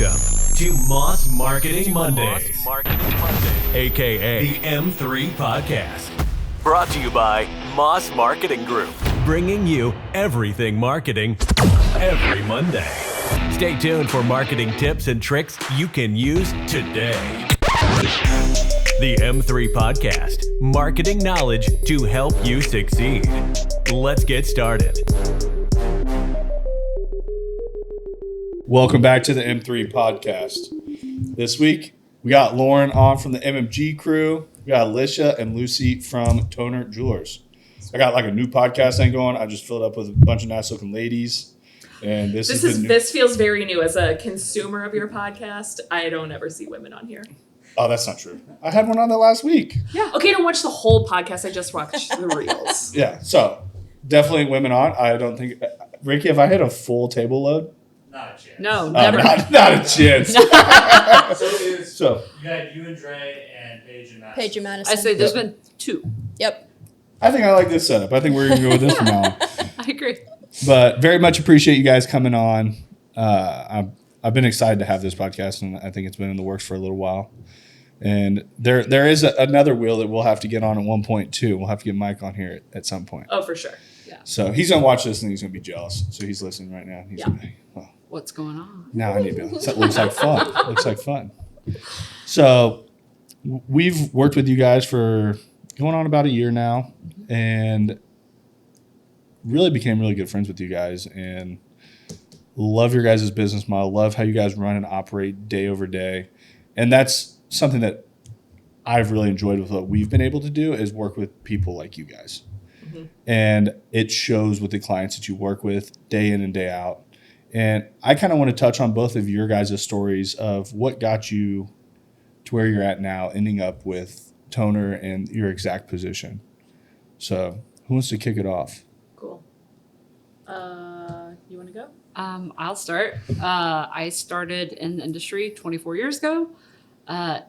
Welcome to Moss Marketing Mondays, aka the M3 Podcast. Brought to you by Moss Marketing Group, bringing you everything marketing every Monday. Stay tuned for marketing tips and tricks you can use today. The M3 Podcast, marketing knowledge to help you succeed. Let's get started. Welcome back to the M3 Podcast. This week, we got Lauren on from the MMG crew. We got Alisha and Lucy from Toner Jewelers. I got like a new podcast thing going. I just filled up with a bunch of nice looking ladies. And this feels very new. As a consumer of your podcast, I don't ever see women on here. Oh, that's not true. I had one on there last week. Yeah. Okay, don't watch the whole podcast. I just watched the reels. Yeah, so definitely women on. I don't think, Ricky, if I hit a full table load, not a chance. No, never. Not a chance. So you got you and Dre and Paige and Madison. I say there's been two. Yep. I think I like this setup. I think we're going to go with this from now on. I agree. But very much appreciate you guys coming on. I've been excited to have this podcast, and I think it's been in the works for a little while. And there is another wheel that we'll have to get on at one point, too. We'll have to get Mike on here at some point. Oh, for sure. Yeah. So he's going to watch this, and he's going to be jealous. So he's listening right now. He's going to be, oh. What's going on? Now I need to be honest. That looks like fun. Looks like fun. So we've worked with you guys for going on about a year now, and really became really good friends with you guys, and love your guys' business model. Love how you guys run and operate day over day, and that's something that I've really enjoyed with what we've been able to do is work with people like you guys, and it shows with the clients that you work with day in and day out. And I kind of want to touch on both of your guys' stories of what got you to where you're at now, ending up with Toner and your exact position. So who wants to kick it off? Cool. You want to go? I'll start. I started in the industry 24 years ago.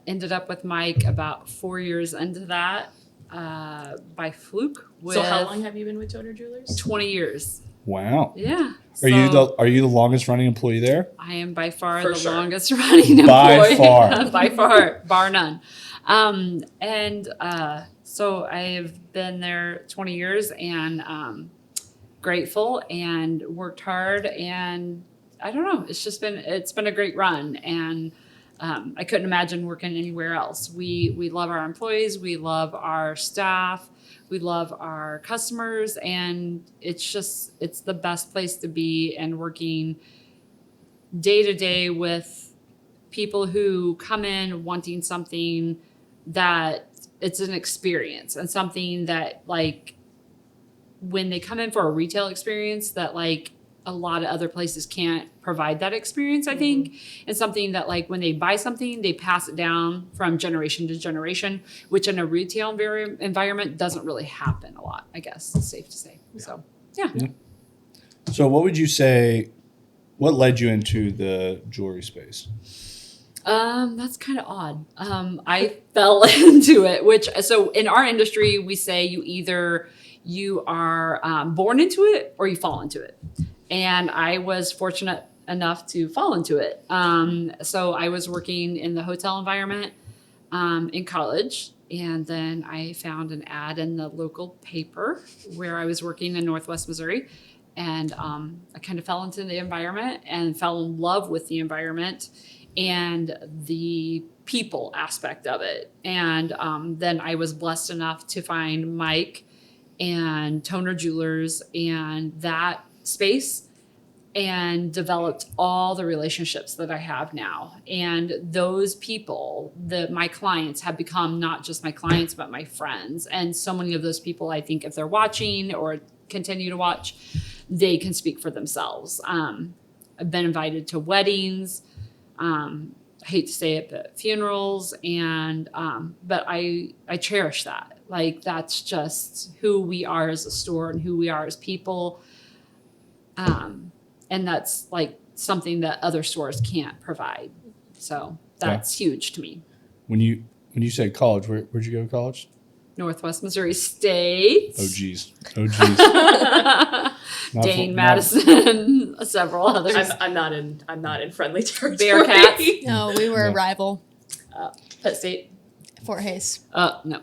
Ended up with Mike about 4 years into that by fluke. So how long have you been with Toner Jewelers? 20 years. Wow. Yeah. Are you the longest running employee there? I am by far For the sure. longest running employee. By far. By far, bar none. So I have been there 20 years and grateful and worked hard, and I don't know, it's been a great run, and I couldn't imagine working anywhere else. We love our employees, we love our staff, we love our customers, and it's the best place to be, and working day to day with people who come in wanting something that it's an experience, and something that, like, when they come in for a retail experience that, like, a lot of other places can't provide that experience, I think. And something that, like, when they buy something, they pass it down from generation to generation, which in a retail environment doesn't really happen a lot, I guess it's safe to say. So, yeah. So what would you say, what led you into the jewelry space? That's kind of odd. I fell into it, so in our industry, we say you are born into it or you fall into it. And I was fortunate enough to fall into it. So I was working in the hotel environment in college. And then I found an ad in the local paper where I was working in Northwest Missouri. And I kind of fell into the environment and fell in love with the environment and the people aspect of it. And then I was blessed enough to find Mike and Toner Jewelers and that space, and developed all the relationships that I have now. And those people, my clients, have become not just my clients, but my friends. And so many of those people, I think, if they're watching or continue to watch, they can speak for themselves. I've been invited to weddings. I hate to say it, but funerals, and but I cherish that. Like, that's just who we are as a store and who we are as people. And that's, like, something that other stores can't provide. So that's huge to me. When you say college, where'd you go to college? Northwest Missouri State. Oh geez. Dane, Madison, several others. I'm not in friendly territory. Bearcats. No, we were a rival. Penn State. Fort Hayes. No.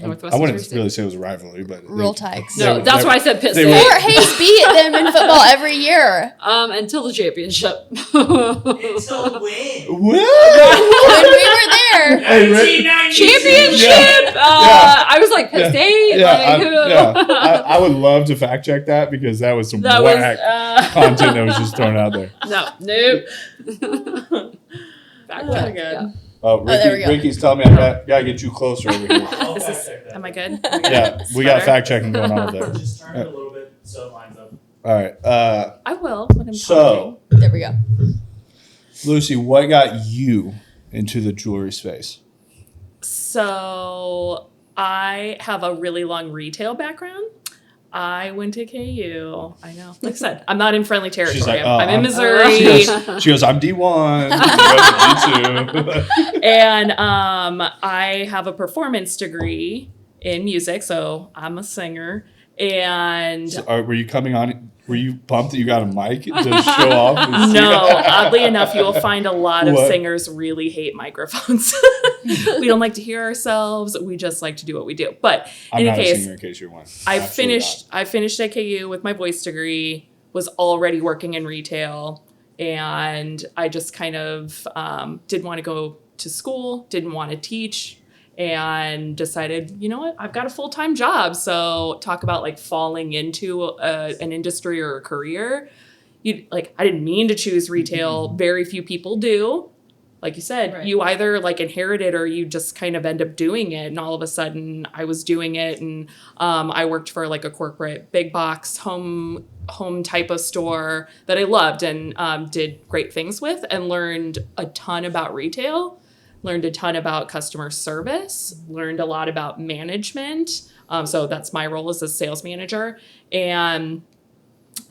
Northwest I wouldn't Jersey. really say it was a rivalry, but Roll Tigers. No, that's why I said Penn they State. Fort Hayes beat them in football every year. Until the championship. Until when? When we were there. Hey, Rick, Championship! I was like, Penn State? I would love to fact check that because that was some whack content that was just thrown out there. Nope. Fact Oh, check. good. Yeah. there we go. Ricky's telling me I gotta get you closer over here. I'll fact check that. Am I good? Yeah, we got fact checking going on over there. Just turn it a little bit so it lines up. All right. I will when I'm So, There we go. Lucy, what got you into the jewelry space? So I have a really long retail background. I went to KU. I know. Like I said, I'm not in friendly territory. She's like, I'm in She Missouri. goes, I'm D1. D2. And I have a performance degree in music, so I'm a singer. And Were you coming on? Were you pumped that you got a mic to show off? no, oddly enough, you will find a lot of What? singers really hate microphones. We don't like to hear ourselves. We just like to do what we do. But I'm in not any a case, singer in case you're one. I Absolutely finished at KU with my voice degree, was already working in retail, and I just kind of didn't want to go to school, didn't want to teach, and decided, you know what, I've got a full-time job. So talk about like falling into an industry or a career. I didn't mean to choose retail. Very few people do. Like you said, Right. you either like inherit it or you just kind of end up doing it. And all of a sudden I was doing it. And I worked for like a corporate big box home type of store that I loved and did great things with and learned a ton about retail, learned a ton about customer service, learned a lot about management. So that's my role as a sales manager. And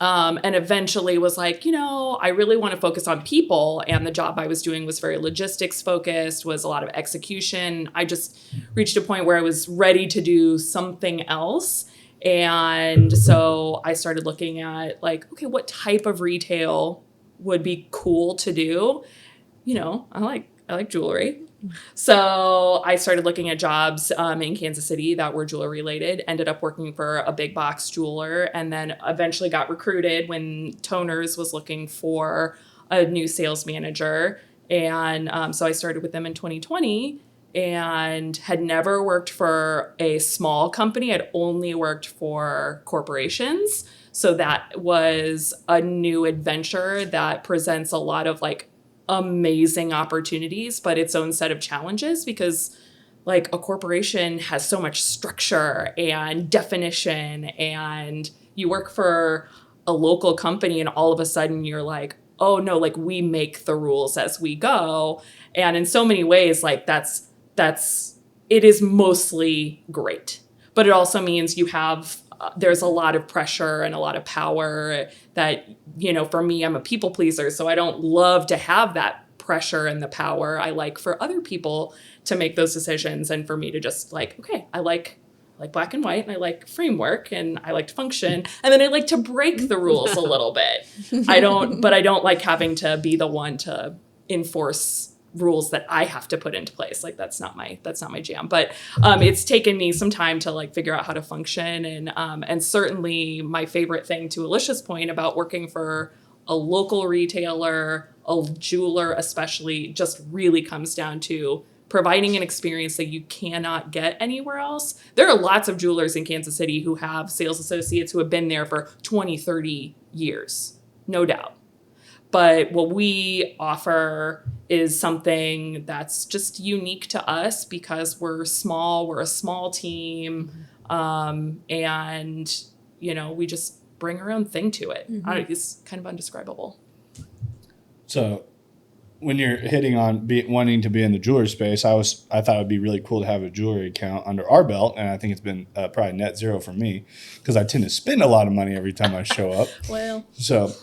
eventually was like, I really want to focus on people. And the job I was doing was very logistics focused, was a lot of execution. I just reached a point where I was ready to do something else. And so I started looking at like, okay, what type of retail would be cool to do? I like jewelry. So I started looking at jobs in Kansas City that were jewelry related, ended up working for a big box jeweler, and then eventually got recruited when Toners was looking for a new sales manager. And so I started with them in 2020 and had never worked for a small company. I'd only worked for corporations. So that was a new adventure that presents a lot of like amazing opportunities, but its own set of challenges because like a corporation has so much structure and definition, and you work for a local company and all of a sudden you're like, oh no, like we make the rules as we go. And in so many ways, like it is mostly great, but it also means you have there's a lot of pressure and a lot of power that, for me, I'm a people pleaser. So I don't love to have that pressure and the power. I like for other people to make those decisions and for me to just like, okay, I like black and white and I like framework and I like to function. And then I like to break the rules a little bit. I don't like having to be the one to enforce rules that I have to put into place. Like that's not my jam. But it's taken me some time to like figure out how to function. And certainly my favorite thing, to Alisha's point about working for a local retailer, a jeweler especially, just really comes down to providing an experience that you cannot get anywhere else. There are lots of jewelers in Kansas City who have sales associates who have been there for 20, 30 years, no doubt. But what we offer is something that's just unique to us because we're a small team, and, we just bring our own thing to it. Mm-hmm. It's kind of indescribable. So when you're hitting on wanting to be in the jewelry space, I thought it'd be really cool to have a jewelry account under our belt, and I think it's been probably net zero for me because I tend to spend a lot of money every time I show up. Well, So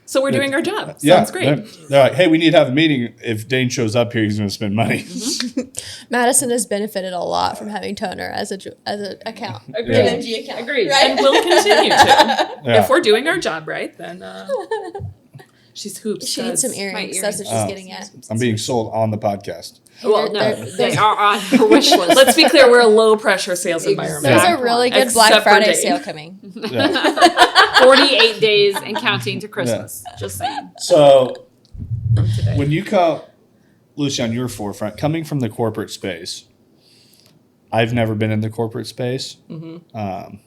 So we're doing our job. Yeah, Sounds great. They're like, hey, we need to have a meeting. If Dane shows up here, he's going to spend money. Madison has benefited a lot from having Toner as an account. Agreed. Yeah. Energy account. Agreed. Right? And we'll continue to. Yeah. If we're doing our job right, then she's hoops. She needs some earrings. That's what she's getting at. I'm being sold on the podcast. Well, no, They're- they are on her wish list. Let's be clear, we're a low pressure sales environment. There's Yeah. a really good Except Black for Friday Dane. sale coming. Yeah. 48 days and counting to Christmas. Just saying. So From today. when you come, Lucy, on your forefront, coming from the corporate space, I've never been in the corporate space. I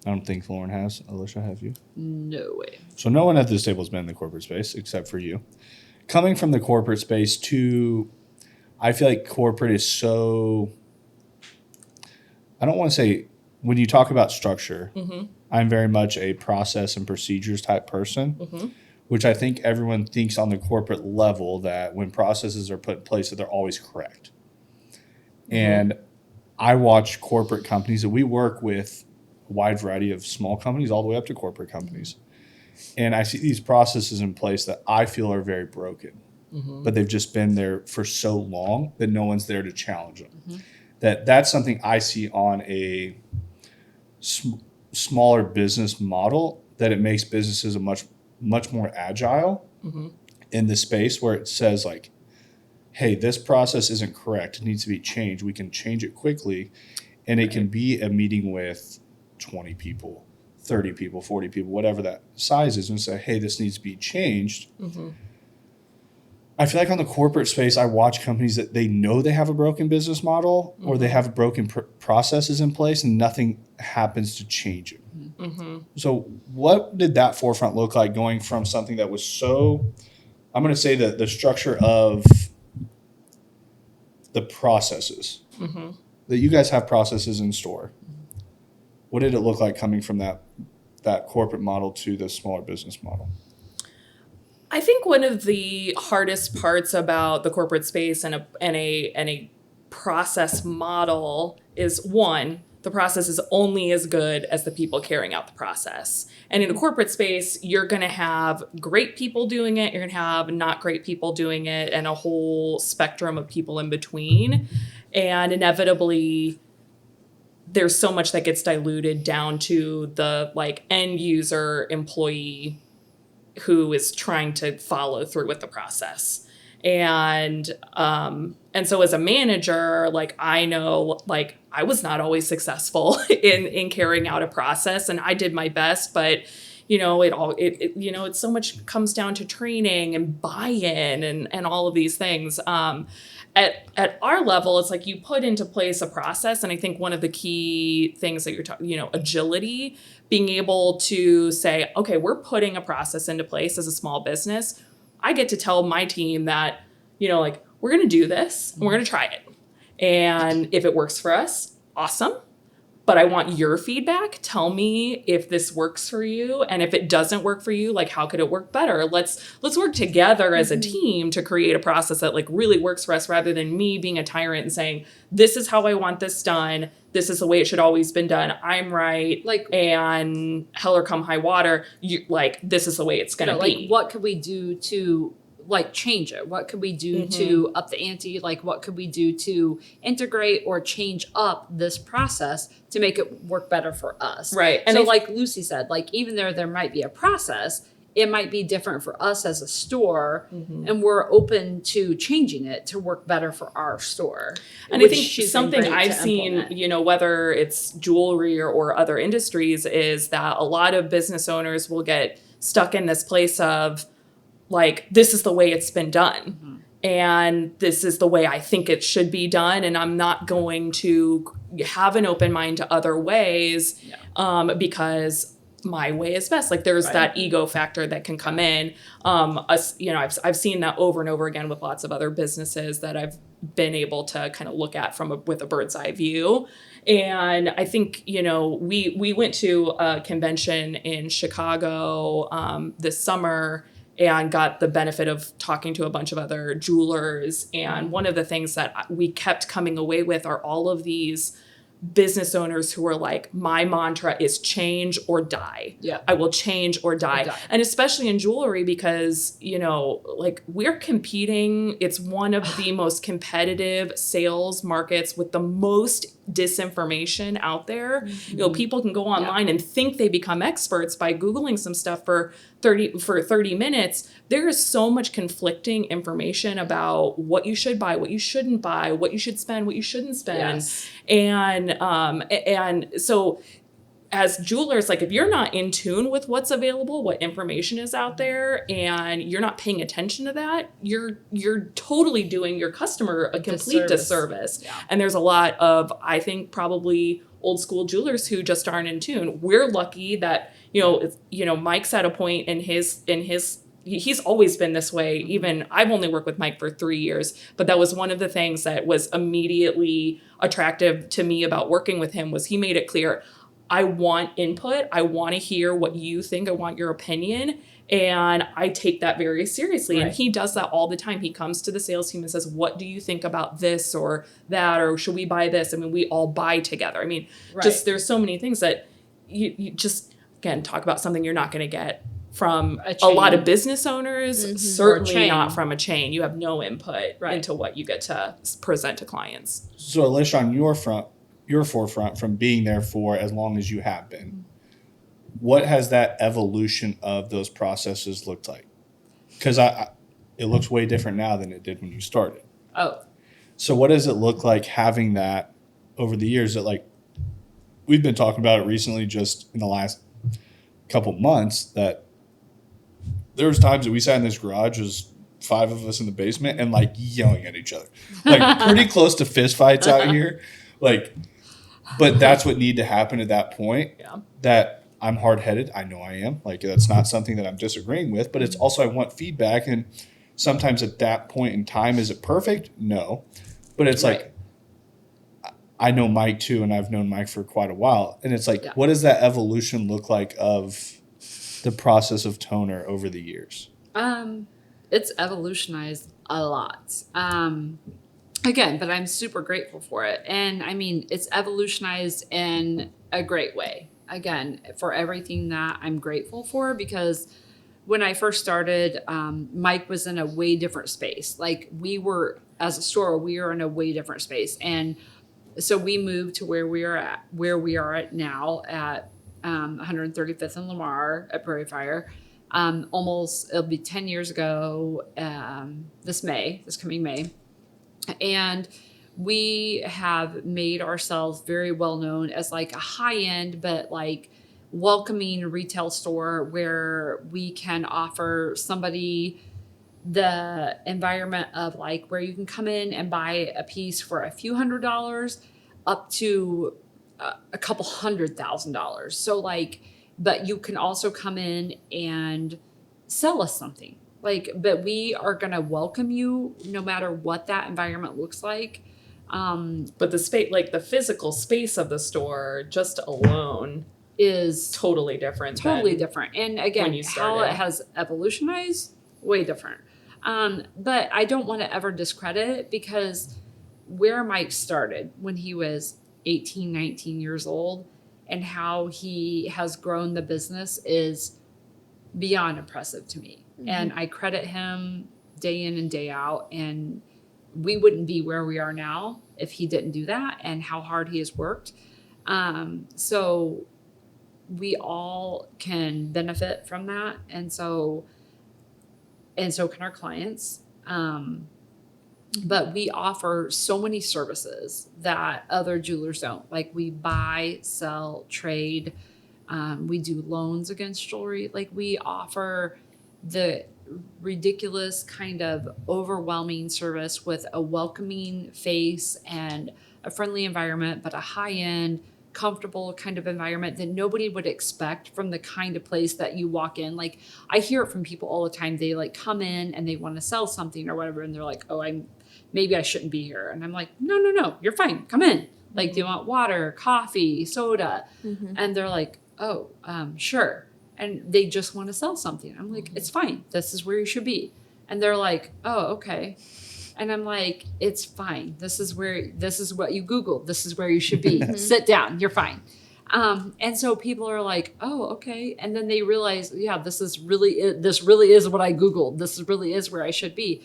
don't think Lauren has. Alisha, have you? No way. So no one at this table has been in the corporate space except for you. Coming from the corporate space to, I feel like corporate is so, I don't want to say, when you talk about structure, I'm very much a process and procedures type person, which I think everyone thinks on the corporate level that when processes are put in place that they're always correct. And I watch corporate companies that we work with, a wide variety of small companies all the way up to corporate companies. And I see these processes in place that I feel are very broken, but they've just been there for so long that no one's there to challenge them. That's something I see on a smaller business model, that it makes businesses a much more agile in the space where it says like, hey, this process isn't correct. It needs to be changed. We can change it quickly. And it can be a meeting with 20 people, 30 people, 40 people, whatever that size is, and say, hey, this needs to be changed. I feel like on the corporate space, I watch companies that they know they have a broken business model or they have broken processes in place and nothing happens to change it. So what did that forefront look like going from something that was so, I'm going to say that the structure of the processes, that you guys have processes in store. What did it look like coming from that corporate model to the smaller business model? I think one of the hardest parts about the corporate space and a process model is, one, the process is only as good as the people carrying out the process. And in a corporate space, you're going to have great people doing it, you're going to have not great people doing it, and a whole spectrum of people in between. And inevitably, there's so much that gets diluted down to the like end user employee who is trying to follow through with the process. And so as a manager, like I know, like I was not always successful in carrying out a process, and I did my best, but it so much comes down to training and buy-in and all of these things. At our level, it's like you put into place a process. And I think one of the key things that you're talking, agility, being able to say, okay, we're putting a process into place as a small business. I get to tell my team that, we're going to do this and we're going to try it. And if it works for us, awesome. But I want your feedback. Tell me if this works for you. And if it doesn't work for you, like how could it work better? Let's work together as a team to create a process that like really works for us, rather than me being a tyrant and saying, this is how I want this done. This is the way it should always been done. I'm right. And hell or come high water, this is the way it's going to be. Like, what could we do to change it? What could we do to up the ante? Like, what could we do to integrate or change up this process to make it work better for us? Right. And so like Lucy said, like even there might be a process, it might be different for us as a store, and we're open to changing it to work better for our store. And I think something I've seen, whether it's jewelry or other industries, is that a lot of business owners will get stuck in this place of, like, this is the way it's been done. And this is the way I think it should be done. And I'm not going to have an open mind to other ways because my way is best. Like there's that ego factor that can come in. I've seen that over and over again with lots of other businesses that I've been able to kind of look at with a bird's eye view. And I think, we went to a convention in Chicago this summer and got the benefit of talking to a bunch of other jewelers. And one of the things that we kept coming away with are all of these business owners who are like, my mantra is change or die. Yeah. I will change or die. And especially in jewelry, because, you know, like we're competing. It's one of the most competitive sales markets with the most disinformation out there. Mm-hmm. You know, people can go online and think they become experts by Googling some stuff for 30 minutes. There is so much conflicting information about what you should buy, what you shouldn't buy, what you should spend, what you shouldn't spend. Yes. And so as jewelers, like if you're not in tune with what's available, what information is out there, and you're not paying attention to that, you're totally doing your customer a complete disservice. Yeah. And there's a lot of, I think, probably old school jewelers who just aren't in tune. We're lucky that, you know, Mike's at a point in his he's always been this way. Even I've only worked with Mike for 3 years, but that was one of the things that was immediately attractive to me about working with him, was he made it clear, I want input. I want to hear what you think. I want your opinion. And I take that very seriously. Right. And he does that all the time. He comes to the sales team and says, what do you think about this or that? Or should we buy this? I mean, we all buy together. I mean, just there's so many things that you just, again, talk about something you're not going to get from a lot of business owners, certainly not from a chain. You have no input into what you get to present to clients. So Alisha, on your forefront from being there for as long as you have been, what has that evolution of those processes looked like? Because it looks way different now than it did when you started. Oh. So what does it look like having that over the years? That, like, we've been talking about it recently, just in the last couple months, that there was times that we sat in this garage, was 5 of us in the basement, and like yelling at each other, like pretty close to fist fights out here. Like, but that's what needed to happen at that point. Yeah. That I'm hard-headed. I know I am. Like, that's not something that I'm disagreeing with, but it's also I want feedback. And sometimes at that point in time, is it perfect? No. But it's like, I know Mike too, and I've known Mike for quite a while. And it's like, what does that evolution look like of the process of toner over the years? It's evolutionized a lot. Again, but I'm super grateful for it. And I mean, it's evolutionized in a great way. Again, for everything that I'm grateful for, because when I first started, Mike was in a way different space. Like, we were, as a store, we were in a way different space. And so we moved to where we are at now at 135th and Lamar at Prairie Fire. It'll be 10 years ago this coming May. And we have made ourselves very well known as like a high end, but like welcoming retail store where we can offer somebody the environment of like where you can come in and buy a piece for a few $100s up to a couple $100,000. So like, but you can also come in and sell us something. Like, but we are going to welcome you no matter what that environment looks like. But the space, like the physical space of the store just alone is totally different. And again, how it has evolutionized, way different. But I don't want to ever discredit it, because where Mike started when he was 18, 19 years old and how he has grown the business is beyond impressive to me. Mm-hmm. And I credit him day in and day out. And we wouldn't be where we are now if he didn't do that, and how hard he has worked. So we all can benefit from that. And so can our clients. But we offer so many services that other jewelers don't. Like, we buy, sell, trade. We do loans against jewelry. Like, we offer the ridiculous kind of overwhelming service with a welcoming face and a friendly environment, but a high-end, comfortable kind of environment that nobody would expect from the kind of place that you walk in. Like, I hear it from people all the time. They like come in and they want to sell something or whatever, and they're like, oh, maybe I shouldn't be here. And I'm like, no, you're fine. Come in. Like, do you want water, coffee, soda? Mm-hmm. And they're like, oh, sure. And they just want to sell something. I'm like, it's fine. This is where you should be. And they're like, oh, okay. And I'm like, it's fine. This is what you Googled. This is where you should be. Sit down. You're fine. And so people are like, oh, okay. And then they realize, yeah, this really is what I Googled. This really is where I should be.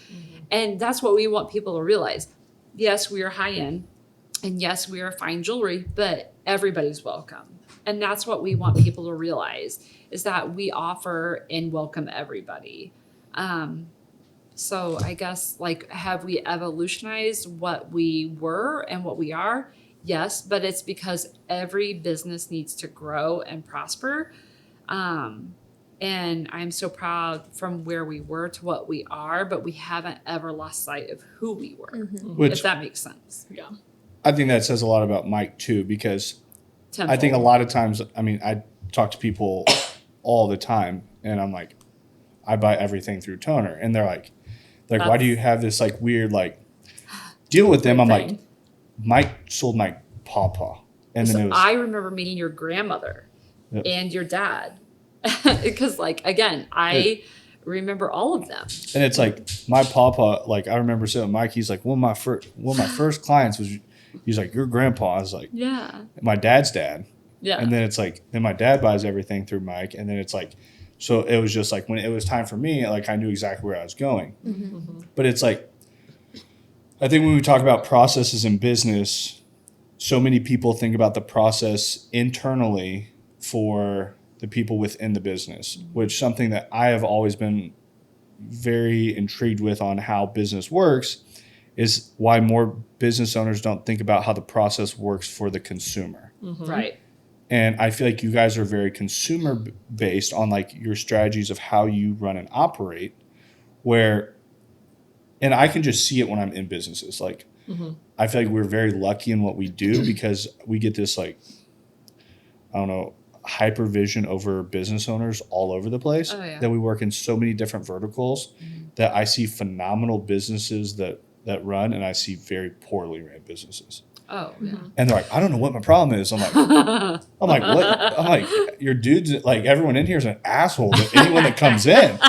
And that's what we want people to realize. Yes, we are high end. And yes, we are fine jewelry, but everybody's welcome. And that's what we want people to realize, is that we offer and welcome everybody. So I guess, like, have we evolutionized what we were and what we are? Yes, but it's because every business needs to grow and prosper. And I'm so proud from where we were to what we are, but we haven't ever lost sight of who we were, if that makes sense. Yeah. I think that says a lot about Mike too, because Tenfold. I think a lot of times, I mean, I talk to people all the time and I'm like, I buy everything through Toner. And they're like, why do you have this like weird, like, deal with them? I'm like, Mike sold my pawpaw. And then I remember meeting your grandmother and your dad. Because, like, again, I remember all of them. And it's like my pawpaw, like, I remember saying to Mike, he's like, one of my first clients was, he's like, your grandpa. I was like, yeah, my dad's dad. Yeah. And then it's like, then my dad buys everything through Mike. And then it's like, so it was just like, when it was time for me, like, I knew exactly where I was going. But it's like, I think when we talk about processes in business, so many people think about the process internally for the people within the business, which something that I have always been very intrigued with on how business works is why more business owners don't think about how the process works for the consumer. Right. And I feel like you guys are very consumer based on like your strategies of how you run and operate, and I can just see it when I'm in businesses. Like, I feel like we're very lucky in what we do because we get this, like, I don't know, hypervision over business owners all over the place. Oh, yeah. That we work in so many different verticals that I see phenomenal businesses that run, and I see very poorly ran businesses. Oh, yeah. And they're like, I don't know what my problem is. I'm like, what? I'm like, your dudes, like, everyone in here is an asshole to anyone that comes in.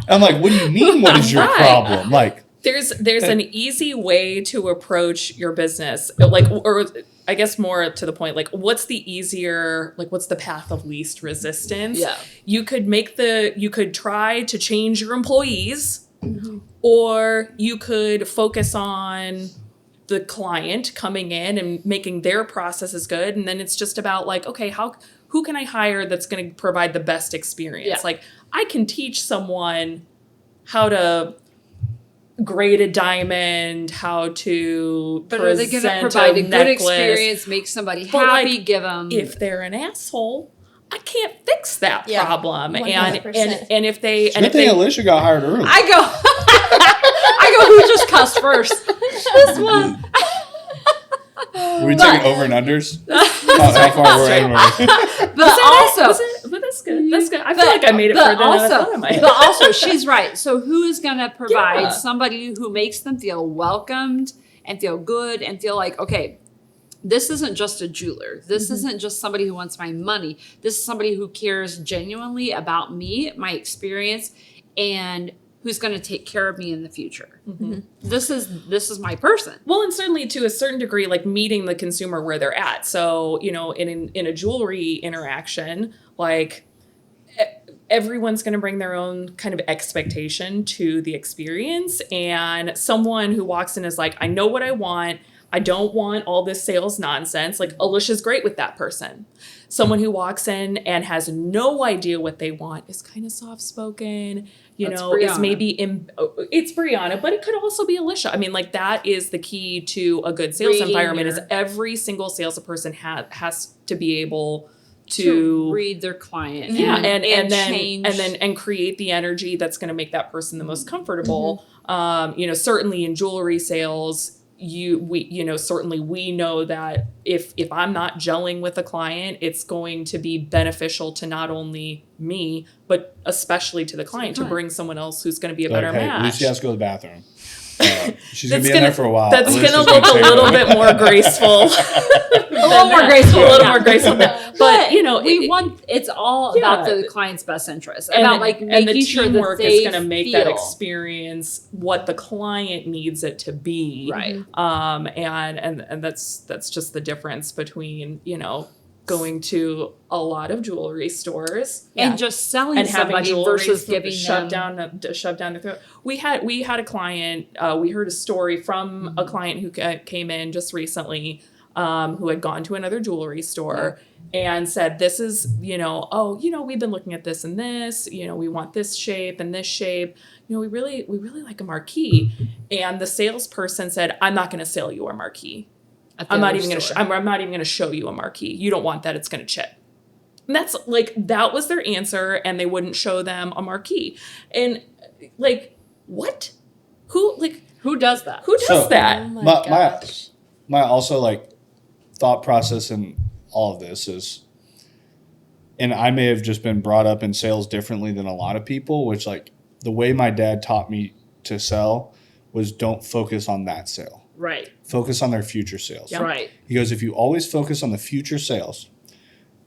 I'm like, what do you mean? What is your problem? Like, there's an easy way to approach your business, like, or I guess more to the point, like, what's the path of least resistance? Yeah. You could try to change your employees, or you could focus on the client coming in and making their processes good. And then it's just about like, okay, who can I hire that's going to provide the best experience? Yeah. Like, I can teach someone how to grade a diamond, how to But are they going to provide a good experience, make somebody happy, like, give them... If they're an asshole, I can't fix that problem. 100%. And if they... it's a good thing Alisha got hired early. I go, who just cussed first? This one. Were we taking over and unders? How far we're in? But that's good. That's good. I feel like I made it further than I thought I might. But also, she's right. So who is going to provide somebody who makes them feel welcomed and feel good and feel like, okay, this isn't just a jeweler. This isn't just somebody who wants my money. This is somebody who cares genuinely about me, my experience, and who's going to take care of me in the future. This is my person. Well, and certainly to a certain degree, like meeting the consumer where they're at. So, you know, in a jewelry interaction, like everyone's going to bring their own kind of expectation to the experience. And someone who walks in is like, I know what I want. I don't want all this sales nonsense. Like, Alisha's great with that person. Someone who walks in and has no idea what they want is kind of soft-spoken, That's is Brianna. maybe, it's Brianna, but it could also be Alisha. I mean, like, that is the key to a good sales environment is every single salesperson has to be able to read their client. And create the energy that's going to make that person the most comfortable. Certainly in jewelry sales, certainly we know that if I'm not gelling with a client, it's going to be beneficial to not only me, but especially to the client to bring someone else who's going to be a better match. Lucy has to go to the bathroom. She's going to be in there for a while. That's going to look a little bit more graceful. A little more graceful. A little more graceful. But you know, it's all about the client's best interest, and about like making the sure that teamwork they is going to make that feel- experience what the client needs it to be, right. And that's just the difference between, you know, going to a lot of jewelry stores and just selling and having somebody jewelry versus giving shoved them down their throat. We had a client. We heard a story from a client who came in just recently, who had gone to another jewelry store and said, "This is, you know, we've been looking at this and this. You know, we want this shape and this shape. You know, we really like a marquee." And the salesperson said, "I'm not going to sell you a marquee. I'm not even going to show you a marquee. You don't want that. It's going to chip." And that's like, that was their answer. And they wouldn't show them a marquee. And like, what? Who does that? Who does that? Oh my gosh. My also like thought process in all of this is, and I may have just been brought up in sales differently than a lot of people, which like the way my dad taught me to sell was don't focus on that sale. Right. Focus on their future sales. Yep. Right. He goes, if you always focus on the future sales,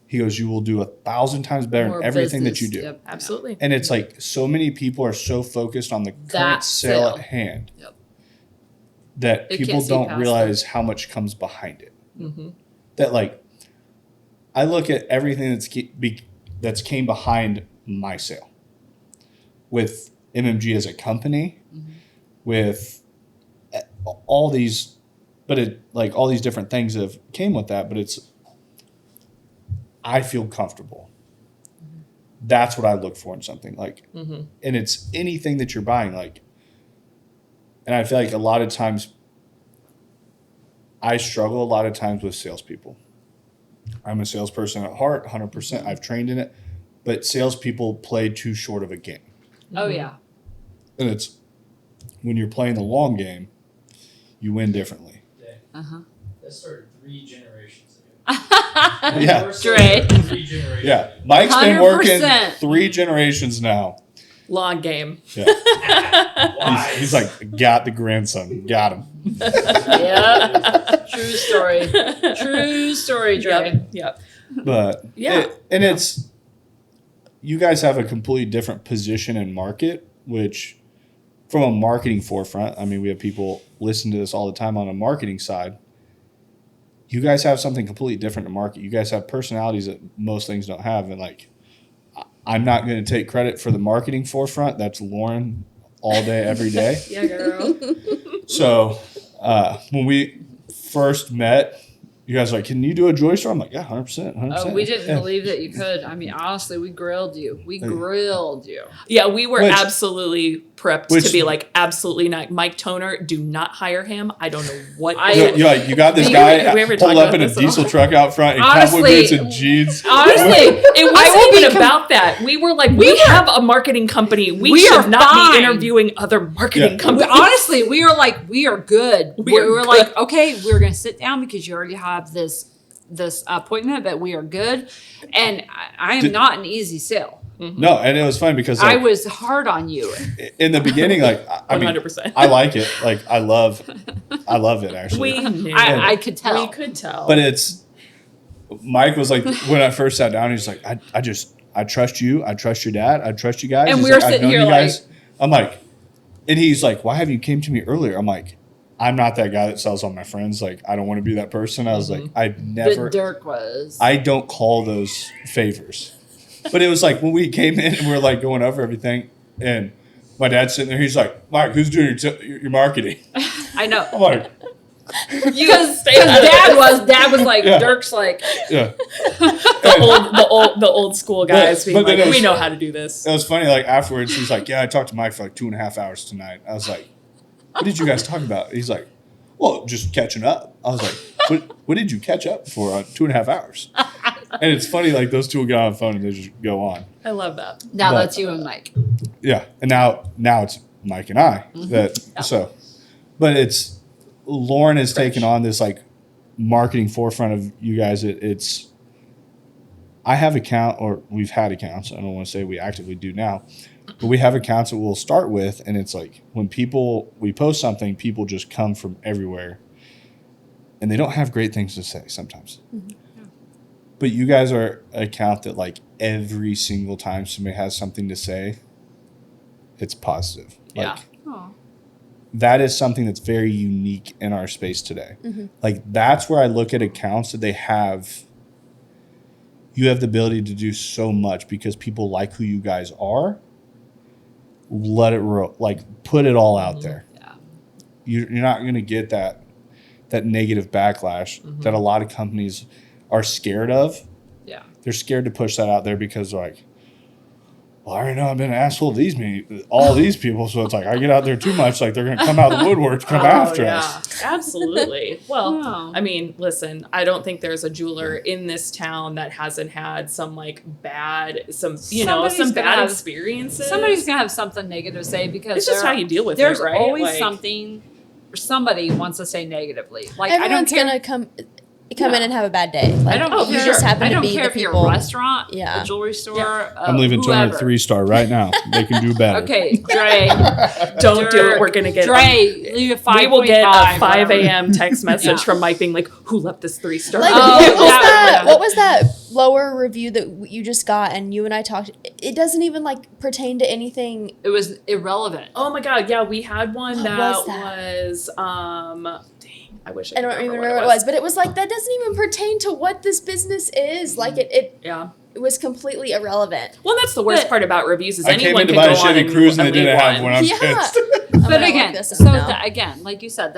he goes, you will do 1,000 times better More in everything that you business. do. Yep. Absolutely. And it's like so many people are so focused on the current That sale sale. at hand Yep. that They people can't see don't past realize how much comes behind it. Mm-hmm. That like, I look at everything that's came behind my sale with MMG as a company, with all these, but it like all these different things that have came with that. But it's, I feel comfortable. That's what I look for in something like, and it's anything that you're buying. Like, and I feel like a lot of times I struggle a lot of times with salespeople. I'm a salesperson at heart, 100%. I've trained in it, but salespeople play too short of a game. Oh yeah. And it's when you're playing the long game, you win differently. That started 3 generations ago. Yeah. Dre. 3 generations. Yeah. Mike's been working 100%. 3 generations now. Long game. Yeah. Why? He's like, got the grandson. Got him. Yep. True story. True story, Dre. Yep. But Yeah. It's, you guys have a completely different position in market, which from a marketing forefront, I mean, we have people listen to this all the time on a marketing side. You guys have something completely different to market. You guys have personalities that most things don't have. And like, I'm not going to take credit for the marketing forefront. That's Lauren all day, every day. Yeah, girl. So when we first met, you guys were like, can you do a jewelry store? I'm like, yeah, 100%. 100%. We didn't Yeah. believe that you could. I mean, honestly, we grilled you. We grilled you. Yeah, we were Which- absolutely prepped to be like, absolutely not. Mike Toner, do not hire him. I don't know what. You got this We guy ever pulled talked up about in a this at diesel all? truck out front in Honestly- cowboy boots and jeans. Honestly, It I will wasn't be even about that. We were like, we have a marketing company. We We are should not fine. be interviewing other marketing Yeah. companies. honestly, we are like, we are good. We are We're good. like, okay, we're gonna sit down because you already have this appointment, but we are good. And I am not an easy sale. No, and it was funny because I like, was hard on you. in the beginning, like I mean, 100%. I like it. Like I love it actually. We knew. I could tell. We could tell. But it's, Mike was like, when I first sat down, he's like, I trust you. I trust your dad. I trust you guys. And He's we were like, I've sitting known here you guys. I'm like, and he's like, why haven't you came to me earlier? I'm like, I'm not that guy that sells all my friends. Like, I don't want to be that person. I was like, I've never, But Dirk was. I don't call those favors. But it was like when we came in and we were like going over everything, and my dad's sitting there. He's like, Mike, who's doing your marketing? I know. I'm like, Because out dad was like, Yeah. Dirk's like, yeah. the old school guys being but then like, it was- we know how to do this. It was funny. Like afterwards, he's like, "Yeah, I talked to Mike for like 2.5 hours tonight." I was like, "What did you guys talk about?" He's like, "Well, just catching up." I was like, "What did you catch up for on 2.5 hours?" And it's funny, like those two will get on the phone and they just go on. I love that. now But- that's you and Mike. Yeah, and now it's Mike and I that so, but it's Lauren has taken on this like marketing forefront of you guys. It's I have we've had accounts. I don't want to say we actively do now, but we have accounts that we'll start with, and it's like when we post something, people just come from everywhere, and they don't have great things to say sometimes. But you guys are an account that like every single time somebody has something to say, it's positive. Yeah. That is something that's very unique in our space today. Like that's where I look at accounts that you have the ability to do so much because people like who you guys are. Let it put it all out there. Yeah. You're not going to get that negative backlash that a lot of companies are scared of. Yeah. They're scared to push that out there because like, well, I already know I've been an asshole to all these people, so it's like I get out there too much, like they're going to come out of the woodwork to come after us. Absolutely. Well, I mean, listen, I don't think there's a jeweler in this town that hasn't had some bad experiences. Somebody's gonna have something negative to say because it's just how you deal with it, right? There's always something. Somebody wants to say negatively. Like Everyone's I don't care. gonna come in and have a bad day. Like, I don't care. you just happen I to don't be care the if you're people. a restaurant, Yeah. a jewelry store. I'm leaving Toner whoever. 3-star right now. They can do better. Okay, Dre. Don't do it. We're gonna get Dre. Leave a 5.5. We will get a 5 a.m. text message Yeah. from Mike being like, "Who left this 3-star?" Like, what was that lower review that you just got? And you and I talked. It doesn't even pertain to anything. It was irrelevant. Oh my god, yeah, we had one What that was dang, I wish I don't even remember what it was, but it was like that doesn't even pertain to what this business is. Like it was completely irrelevant. Well, that's the worst part about reviews is I came anyone in to can buy go a on Chevy and Cruise and they leave didn't have one. one. I'm Yeah. pissed. But again, now. Again, like you said,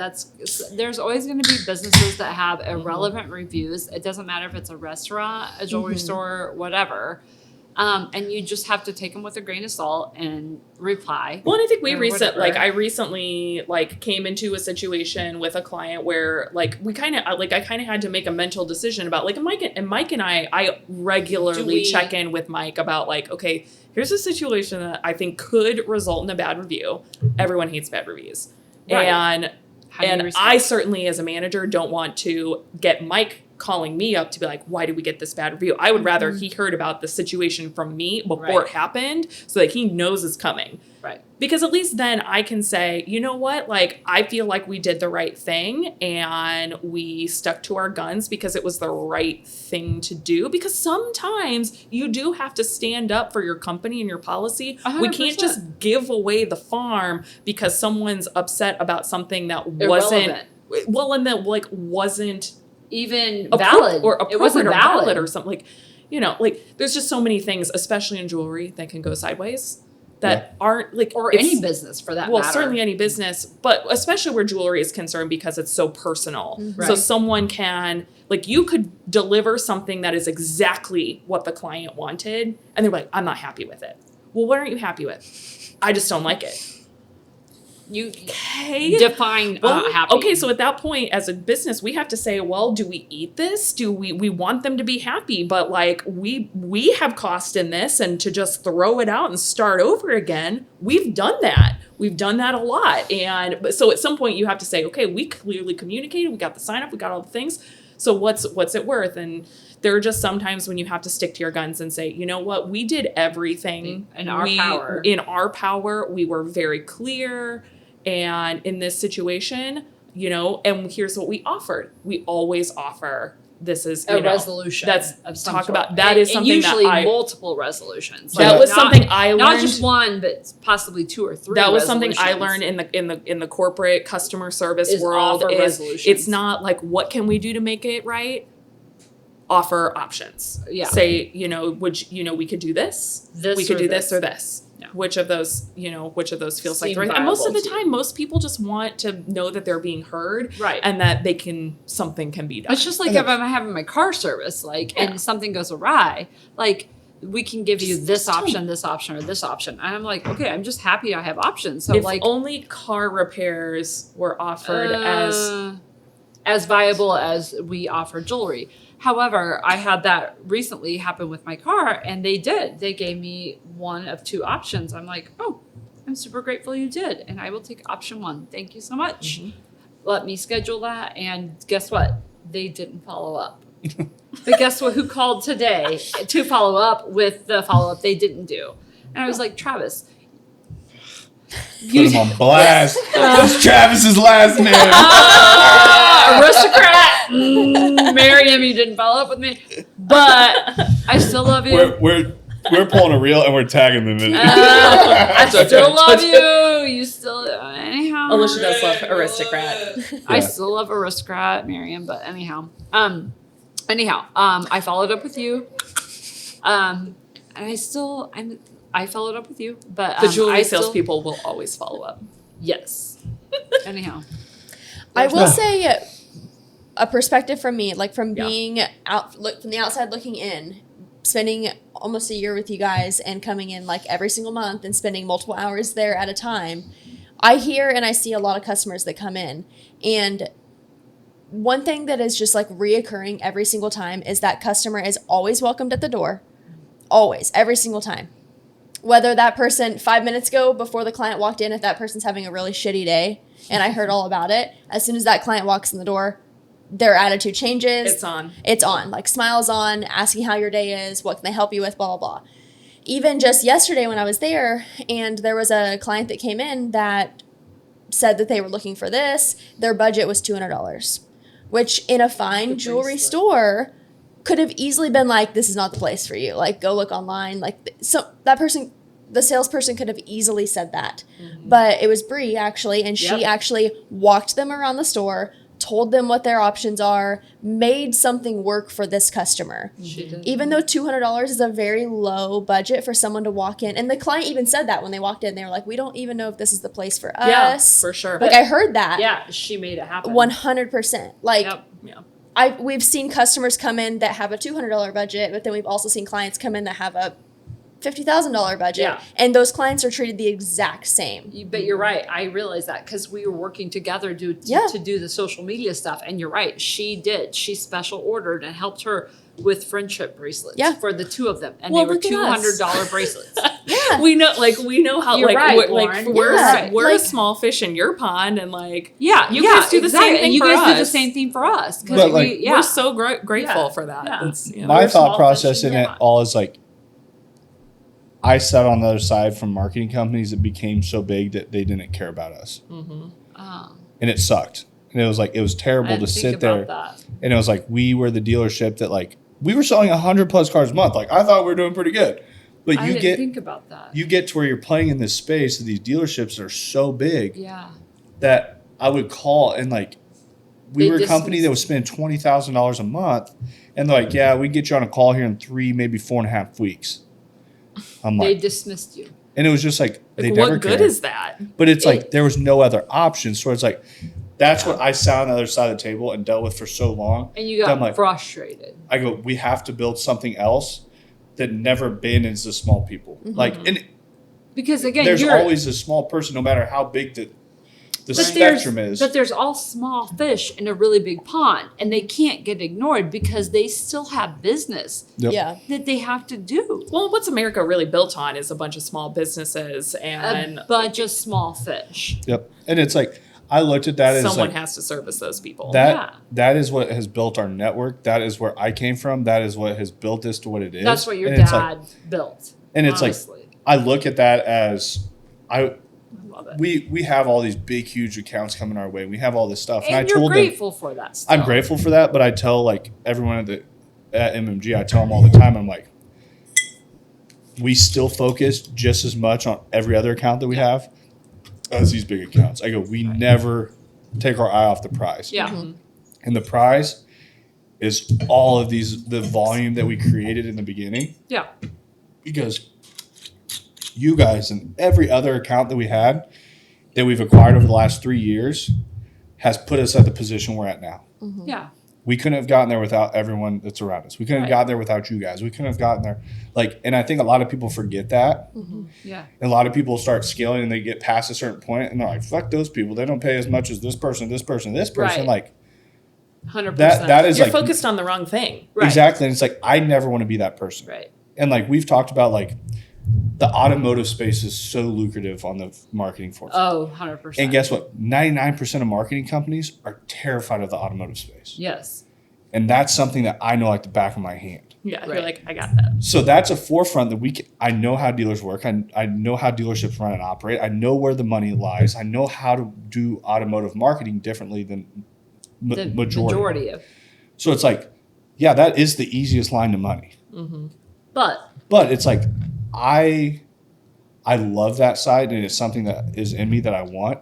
there's always going to be businesses that have irrelevant reviews. It doesn't matter if it's a restaurant, a jewelry store, whatever. And you just have to take them with a grain of salt and reply. Well, and I think I recently came into a situation with a client where I kind of had to make a mental decision about Mike and I regularly check in with Mike about okay, here's a situation that I think could result in a bad review. Everyone hates bad reviews. Right. And I certainly as a manager don't want to get Mike calling me up to be like, why did we get this bad review? I would rather he heard about the situation from me before it happened so that he knows it's coming. Right. Because at least then I can say, you know what? I feel like we did the right thing and we stuck to our guns because it was the right thing to do. Because sometimes you do have to stand up for your company and your policy. 100%. We can't just give away the farm because someone's upset about something that Irrelevant. wasn't even valid or it wasn't valid or something. There's just so many things, especially in jewelry, that can go sideways that aren't or any business for that matter. Certainly any business, but especially where jewelry is concerned because it's so personal. Right. So someone can you could deliver something that is exactly what the client wanted and they're like, I'm not happy with it. Well, what aren't you happy with? I just don't like it. You define happy. Okay, so at that point, as a business, we have to say, well, do we eat this? Do we want them to be happy? But we have cost in this, and to just throw it out and start over again, we've done that. We've done that a lot. And so at some point you have to say, okay, we clearly communicated, we got the sign up, we got all the things. So what's it worth? And there are just sometimes when you have to stick to your guns and say, you know what, we did everything in our power. In our power, we were very clear. And in this situation, and here's what we offered. We always offer. This is a resolution. That's of some talk sort. about. That is something usually that multiple resolutions. That was something I learned. Not just one, but possibly 2 or 3. That was something I learned in the corporate customer service world. It's not what can we do to make it right. Offer options. Yeah. Say we could do this. We could do this or this. Yeah. Which of those feels like the right? Viable And most of the time, most people just want to know that they're being heard, right? And that something can be done. It's just if I'm having my car service, and something goes awry, we can give you this option, or this option. And I'm like, okay, I'm just happy I have options. So if only car repairs were offered as viable as we offer jewelry. However, I had that recently happen with my car, and they did. They gave me one of 2 options. I'm like, oh, I'm super grateful you did, and I will take option 1. Thank you so much. Mm-hmm. Let me schedule that, and guess what? They didn't follow up. But guess what? Who called today to follow up with the follow-up they didn't do? And I was like, Travis. Put him on blast. What's Travis's last name? Aristocrat. Marion Miriam, you didn't follow up with me, but I still love you. We're pulling a reel and we're tagging them in. I still love you. You still anyhow. Alisha does love Aristocrat. I still love Aristocrat, Miriam, but anyhow. I followed up with you. And I followed up with you, but The jewelry salespeople will always follow up. Yes. Anyhow. I will say a perspective from me, like from being from the outside looking in, spending almost a year with you guys and coming in like every single month and spending multiple hours there at a time. I hear and I see a lot of customers that come in, and one thing that is just like reoccurring every single time is that customer is always welcomed at the door. Always, every single time. Whether that person 5 minutes ago before the client walked in, if that person's having a really shitty day and I heard all about it, as soon as that client walks in the door, their attitude changes. It's on. Like smiles on, asking how your day is, what can they help you with, blah, blah, blah. Even just yesterday when I was there and there was a client that came in that said that they were looking for this, their budget was $200, which in a fine jewelry store could have easily been like, this is not the place for you. Like, go look online. Like, so that person, the salesperson could have easily said that. Mm-hmm. But it was Bree, actually, and she actually walked them around the store, told them what their options are, made something work for this customer. She did. Even though $200 is a very low budget for someone to walk in. And the client even said that when they walked in. They were like, we don't even know if this is the place for us. Yeah, for sure. Like, I heard that. Yeah, she made it happen. 100%. Like, Yeah. We've seen customers come in that have a $200 budget, but then we've also seen clients come in that have a $50,000 budget. Yeah. And those clients are treated the exact same. But you're right. I realized that because we were working together to do the social media stuff. And you're right. She did. She special ordered and helped her with friendship bracelets for the two of them. And they were $200 bracelets. Yeah. We know how You're like right, we're like, a small fish in your pond, and like you guys do the same thing and you for guys us. do the same thing for us. But, We're so grateful for that. Yeah. It's, you know, My we're thought small process fish in in it your all is like, I sat on the other side from marketing companies that became so big that they didn't care about us. Oh. And it sucked. And it was like, it was terrible to sit there. And it was like, we were the dealership that like, we were selling 100 plus cars a month. Like, I thought we were doing pretty good. But I didn't think about that. You get to where you're playing in this space and these dealerships are so big Yeah. that I would call and like, we They were a company that would spend $20,000 a month. And they're like, yeah, we get you on a call here in 3, maybe 4.5 weeks. I'm They like, dismissed you. and it was just like, they never what good cared. is that? But it's like, there was no other option. So it's like, that's what I sat on the other side of the table and dealt with for so long. And you got I'm like, frustrated. I go, we have to build something else that never abandons the small people. Mm-hmm. Like, and Because again, there's always a small person, no matter how big the spectrum is. But there's all small fish in a really big pond, and they can't get ignored because they still have business Yep. Yeah. that they have to do. Well, what's America really built on is a bunch of small businesses and A bunch of small fish. Yep. And it's like, I looked at that as someone like, has to service those people. that is what has built our network. That is where I came from. That is what has built this to what it is. That's what your And it's dad like, built. and it's honestly. like, I look at that as I love it. we have all these big, huge accounts coming our way. We have all this stuff. And I you're told grateful for that stuff. I'm grateful for that, but I tell like everyone at MMG, I tell them all the time, I'm like, we still focus just as much on every other account that we have as these big accounts. I go, we never take our eye off the prize. Yeah. Mm-hmm. And the prize is all of the volume that we created in the beginning. Yeah. Because you guys and every other account that we had that we've acquired over the last 3 years has put us at the position we're at now. Mm-hmm. Yeah. We couldn't have gotten there without everyone that's around us. We couldn't have gotten there without you guys. We couldn't have gotten there. Like, and I think a lot of people forget that. Mm-hmm. Yeah. And a lot of people start scaling and they get past a certain point and they're like, fuck those people. They don't pay as much as this person, this person, this person. Right. Like, 100%. that is You're like focused on the wrong thing. Right. exactly. And it's like, I never want to be that person. Right. And like, we've talked about like the automotive space is so lucrative on the marketing force. Oh, 100%. And guess what? 99% of marketing companies are terrified of the automotive space. Yes. And that's something that I know like the back of my hand. Yeah, Right. you're like, I got that. So that's a forefront that I know how dealers work. I know how dealerships run and operate. I know where the money lies. I know how to do automotive marketing differently than The majority. of. So it's like, yeah, that is the easiest line to money. But But it's like, I love that side, and it's something that is in me that I want.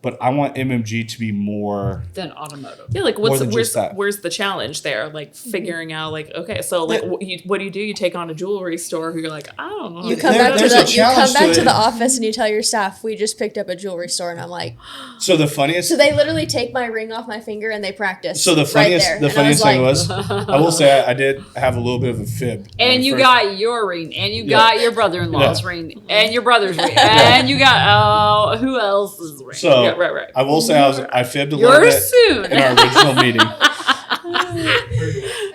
But I want MMG to be more then automotive. Yeah, like More than just that. where's the challenge there? Like figuring out like, okay, so like what do? You take on a jewelry store who you're like, I don't know. You come There- back to there's a you come challenge back to to it. the office and you tell your staff we just picked up a jewelry store, and I'm like, So the funniest. so they literally take my ring off my finger and they practice. So the funniest, right there. the And I was funniest like, thing was, I will say I did have a little bit of a fib. And when you first- got your ring, and you got your brother-in-law's Yeah. ring, and your brother's ring, and you got who else's ring? So Yeah, right. I will say I fibbed a little Yours bit soon. in our original meeting.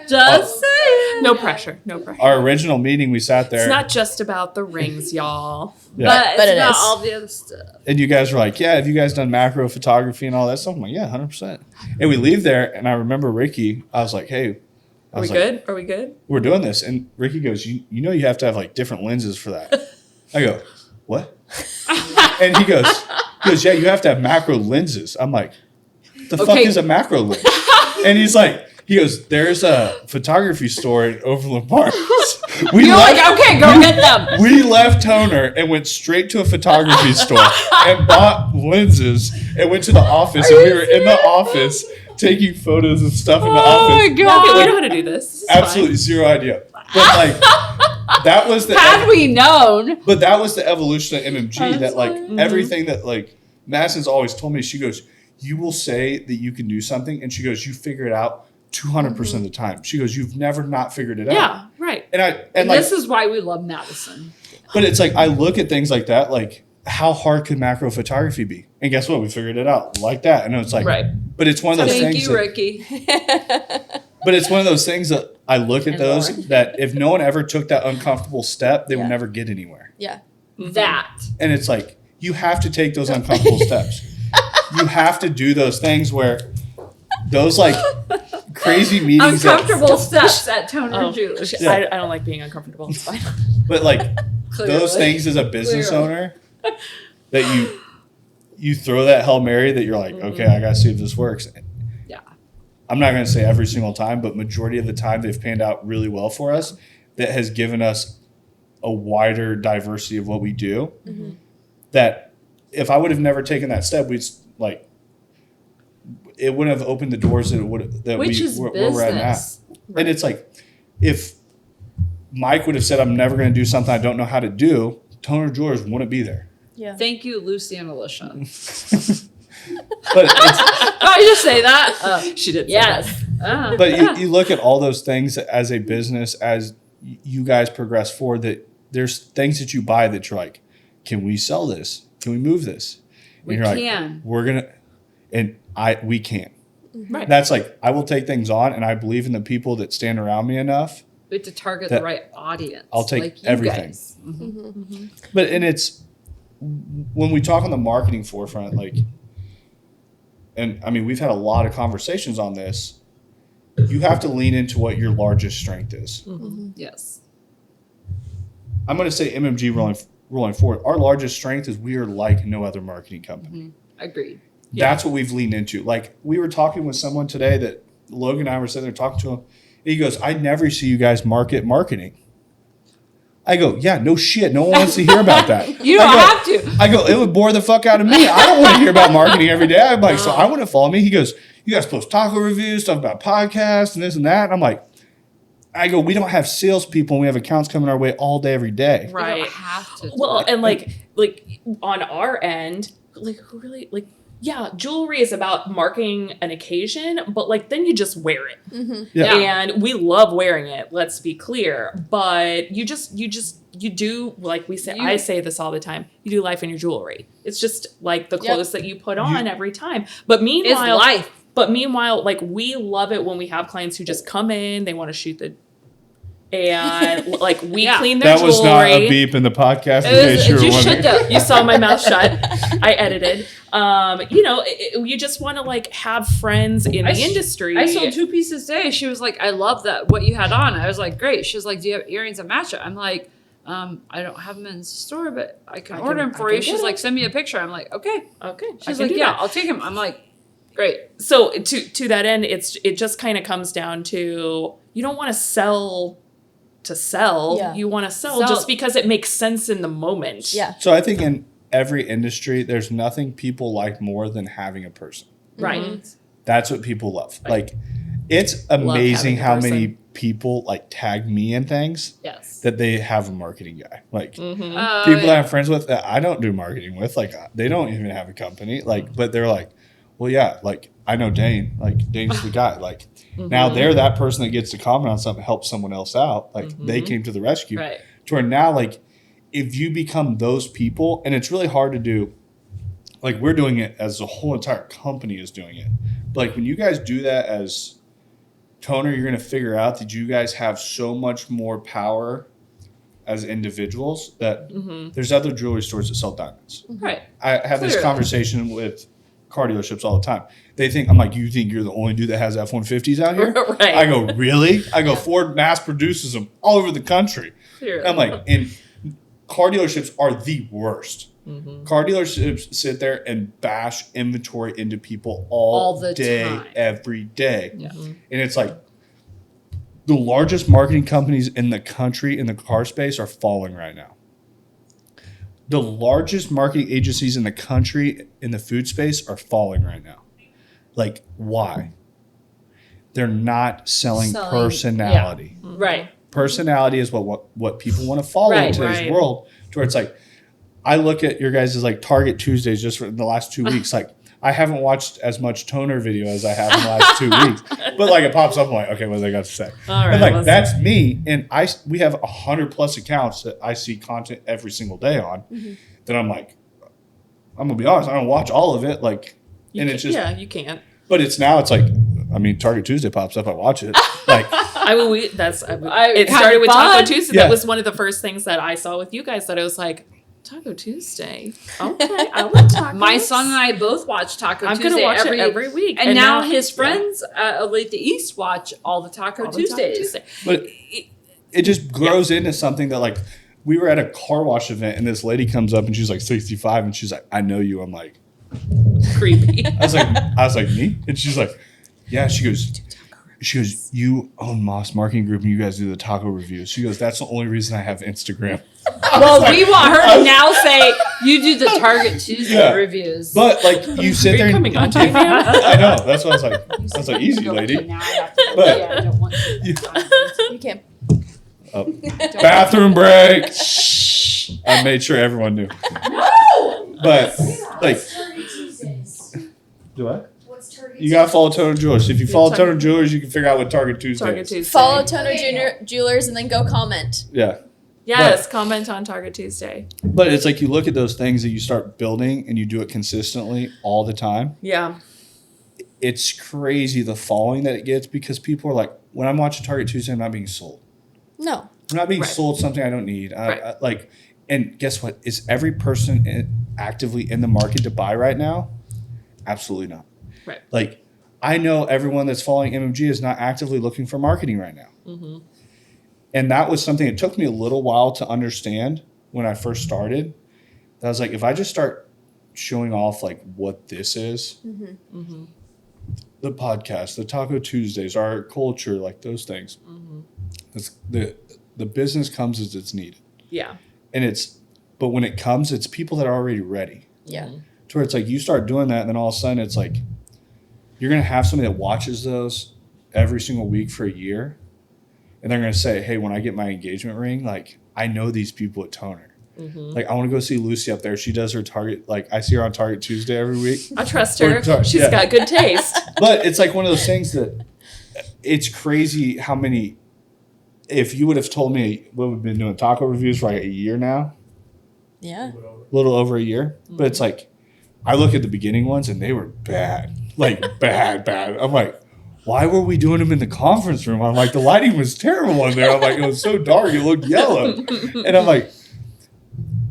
Just saying. No pressure. Our original meeting, we sat there, It's not just about the rings, y'all. yeah, But But it's it not is. all the other stuff. and you guys were like, "Yeah, have you guys done macro photography and all that stuff?" I'm like, "Yeah, 100%." And we leave there, and I remember Ricky. I was like, "Hey, I Are we was like, good? Are we good? we're doing this," and Ricky goes, "You know, you have to have like different lenses for that." I go, "What?" And he goes, "Yeah, you have to have macro lenses." I'm like, "The fuck Okay. is a macro lens?" And he goes, "There's a photography store in Overland Park." We You're left, like, okay, go get them. we left Toner and went straight to a photography store and bought lenses and went to the office, and we were in the office taking photos and stuff in the Oh office. my Okay, we god! know how to do this. This is Absolutely zero idea. But like that was the Had we known, but that was the evolution of MMG. That like Mm-hmm. everything that like Madison's always told me. She goes, "You will say that you can do something," and she goes, "You figure it out 200% of the time." She goes, "You've never not figured it out." Yeah, right. And like, this is why we love Madison. but it's like I look at things like that, like how hard could macro photography be? And guess what? We figured it out like that. And it's like, Right. But it's one of those Thank things. you, that- Ricky. But it's one of those things that I look at And those Lauren. that if no one ever took that uncomfortable step, they Yeah. would never get anywhere. yeah. That. And it's like you have to take those uncomfortable steps. You have to do those things where those like crazy meetings. Uncomfortable steps at Toner Oh, Jewelry. Yeah. I don't like being uncomfortable. It's fine. But like Clearly. those things as a business Clearly. owner that you throw that Hail Mary that you're like, okay, I gotta see if this works. Yeah. I'm not gonna say every single time, but majority of the time they've panned out really well for us. That has given us a wider diversity of what we do. That if I would have never taken that step, we'd like it wouldn't have opened the doors that it would that Which we is where we're at now. business. And it's like if Mike would have said, "I'm never going to do something I don't know how to do," Toner Jewelers wouldn't be there. Yeah. Thank you, Lucy and Alisha. But it's, Did I just say that? She did. say Yes. but you look at all those things as a business as you guys progress forward. That there's things that you buy that you're like, can we sell this? Can we move this? And We you're like, can. we're gonna, and we can. Right. That's like I will take things on, and I believe in the people that stand around me enough. We have to target That- the right audience. I'll take like you everything. guys. Mhm. But and it's when we talk on the marketing forefront, like, and I mean we've had a lot of conversations on this. You have to lean into what your largest strength is. Yes. I'm going to say MMG rolling forward. Our largest strength is we are like no other marketing company. Agreed. That's what we've leaned into. Like we were talking with someone today that Logan and I were sitting there talking to him. And he goes, "I never see you guys marketing." I go, "Yeah, no shit. No one wants to hear about that." You don't I go, have to. I go, "It would bore the fuck out of me. I don't want to hear about marketing every day." I'm like, "So I wouldn't follow me." He goes, "You guys post taco reviews, stuff about podcasts and this and that." And I'm like, I go, "We don't have salespeople and we have accounts coming our way all day, every day." You Right. don't have to. do Well, it. and like on our end, like who really like yeah, jewelry is about marking an occasion, but like then you just wear it. Yeah. And we love wearing it, let's be clear. But you do like we say I say this all the time. You do life in your jewelry. It's just like the clothes that you put on every time. But it's meanwhile life. like we love it when we have clients who just come in, they want to shoot the and like we Yeah. clean their That jewelry. was not a beep in the podcast. In It was- case you were you wondering. should have. You saw my mouth shut. I edited. You just want to like have friends in I the s- industry. I sold 2 pieces today. She was like, "I love that what you had on." I was like, "Great." She was like, "Do you have earrings that match it?" I'm like, "I don't have them in the store, but I can order them for I you." can She's get like, it. "Send me a picture." I'm like, "Okay." Okay. She's like, "Yeah, I'll take them." I'm like, Great. So to that end, it just kind of comes down to, you don't want to sell to sell. Yeah. You want to sell just because it makes sense in the moment. Yeah. So I think in every industry, there's nothing people like more than having a person. Right. Mm-hmm. That's what people love. Like, it's having amazing a how person. many people like tag me in things Yes. that they have a marketing guy. Like, Mm-hmm. people that I'm friends with that I don't do marketing with, like, they don't even have a company. Like, but they're like, well, yeah, like, I know Dane. Like, Dane's the guy. Like, now they're that person that gets to comment on something, help someone else out. Like, they came to the rescue. Right. To where now, like, if you become those people, and it's really hard to do, like, we're doing it as the whole entire company is doing it. But, like, when you guys do that as toner, you're going to figure out that you guys have so much more power as individuals that there's other jewelry stores that sell diamonds. Right. I have this Clearly. conversation with car dealerships all the time. They think, I'm like, you think you're the only dude that has F-150s out here? Right. I go, really? I go, Ford mass produces them all over the country. Clearly. I'm like, and car dealerships are the worst. Car dealerships sit there and bash inventory into people all the day, time. every day. Yeah. And it's like, the largest marketing companies in the country in the car space are falling right now. The largest marketing agencies in the country in the food space are falling right now. Like, why? They're not selling personality. Right. Personality is what people want to follow in Right, today's world. To where it's like, I look at your guys' like Target Tuesdays just for the last 2 weeks. Like, I haven't watched as much toner video as I have in the last 2 weeks. But like, it pops up, I'm like, okay, what do they got to say? All right, And like, let's- that's me. And we have 100+ accounts that I see content every single day on. That I'm like, I'm gonna be honest, I don't watch all of it. Like, You and can- it's just, yeah, you can't. but it's now, it's like, I mean, Target Tuesday pops up, I watch it. Like, I mean, it having started with fun. Taco Tuesday. Yeah. That was one of the first things that I saw with you guys that I was like, Taco Tuesday. Okay, I like tacos. My son and I both watch Taco I'm Tuesday gonna watch it every week. And now his friends at Late the East watch all the Taco all the Taco Tuesdays. Tuesday. but it just grows into something that, like, we were at a car wash event and this lady comes up and she's like 65 and she's like, I know you. I'm like, Creepy. I was like, me? And she's like, yeah. She goes, you own Moss Marketing Group and you guys do the taco reviews. She goes, that's the only reason I have Instagram. Well, we want her to now say, you do the Target Tuesday reviews. But like, you sit Are there you and coming on time? I know. That's what I was like. I was like, easy, lady. Okay, now I have to, But- yeah, I don't want to. You can. Bathroom break. I made sure everyone knew. But like, do I? You gotta follow Toner Jewelers. If you follow Toner Jewelers, you can figure out what Target Tuesday Target is. Tuesday. Follow Toner Jewelers and then go comment. Yeah. Yes, comment on Target Tuesday. But it's like you look at those things that you start building and you do it consistently all the time. Yeah. It's crazy the following that it gets because people are like, when I'm watching Target Tuesday, I'm not being sold. No. I'm not being Right. sold something I don't need. Right. Like, and guess what? Is every person actively in the market to buy right now? Absolutely not. Right. Like, I know everyone that's following MMG is not actively looking for marketing right now. Mm-hmm. And that was something it took me a little while to understand when I first started. That I was like, if I just start showing off like what this is, Mm-hmm. the podcast, the Taco Tuesdays, our culture, like those things, it's, the business comes as it's needed. Yeah. And but when it comes, it's people that are already ready. Yeah. To where it's like you start doing that, and then all of a sudden it's like you're gonna have somebody that watches those every single week for a year, and they're gonna say, "Hey, when I get my engagement ring, like I know these people at Toner. Like I want to go see Lucy up there. She does her Target. Like I see her on Target Tuesday every week. I trust her. Or She's yeah. got good taste. But it's like one of those things that it's crazy how many. If you would have told me what we've been doing taco reviews for like a year now, Yeah. a little over a year, but it's like I look at the beginning ones and they were bad, like bad. I'm like, why were we doing them in the conference room? I'm like, the lighting was terrible in there. I'm like, it was so dark, it looked yellow, and I'm like,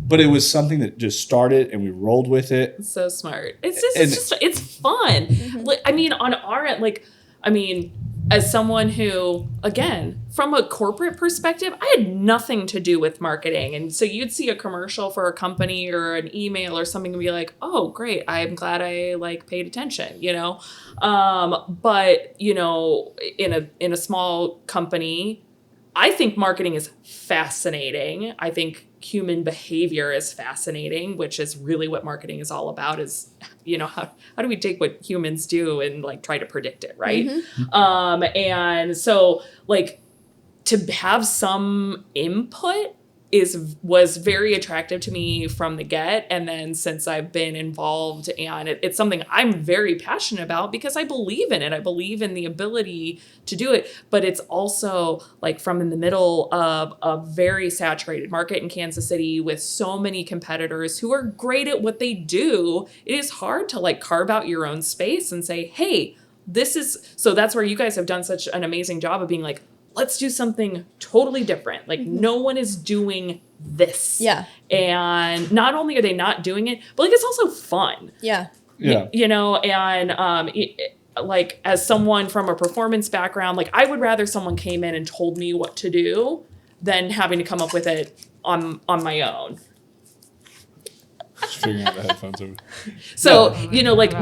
but it was something that just started and we rolled with it. It's so smart. It's just it's fun. Like, I mean, on our end, like, I mean, as someone who, again, from a corporate perspective, I had nothing to do with marketing. And so you'd see a commercial for a company or an email or something and be like, oh, great. I'm glad I like paid attention, you know? But, you know, in a small company, I think marketing is fascinating. I think human behavior is fascinating, which is really what marketing is all about, is, you know, how do we take what humans do and like try to predict it, right? And so like to have some input was very attractive to me from the get. And then since I've been involved, and it's something I'm very passionate about because I believe in it. I believe in the ability to do it. But it's also like from in the middle of a very saturated market in Kansas City with so many competitors who are great at what they do, it is hard to like carve out your own space and say, hey, so that's where you guys have done such an amazing job of being like, let's do something totally different. Like no one is doing this. Yeah. And not only are they not doing it, but like it's also fun. Yeah. Yeah. You know, and like as someone from a performance background, like I would rather someone came in and told me what to do than having to come up with it on my own. Just figuring out the headphones over. So, you know, like,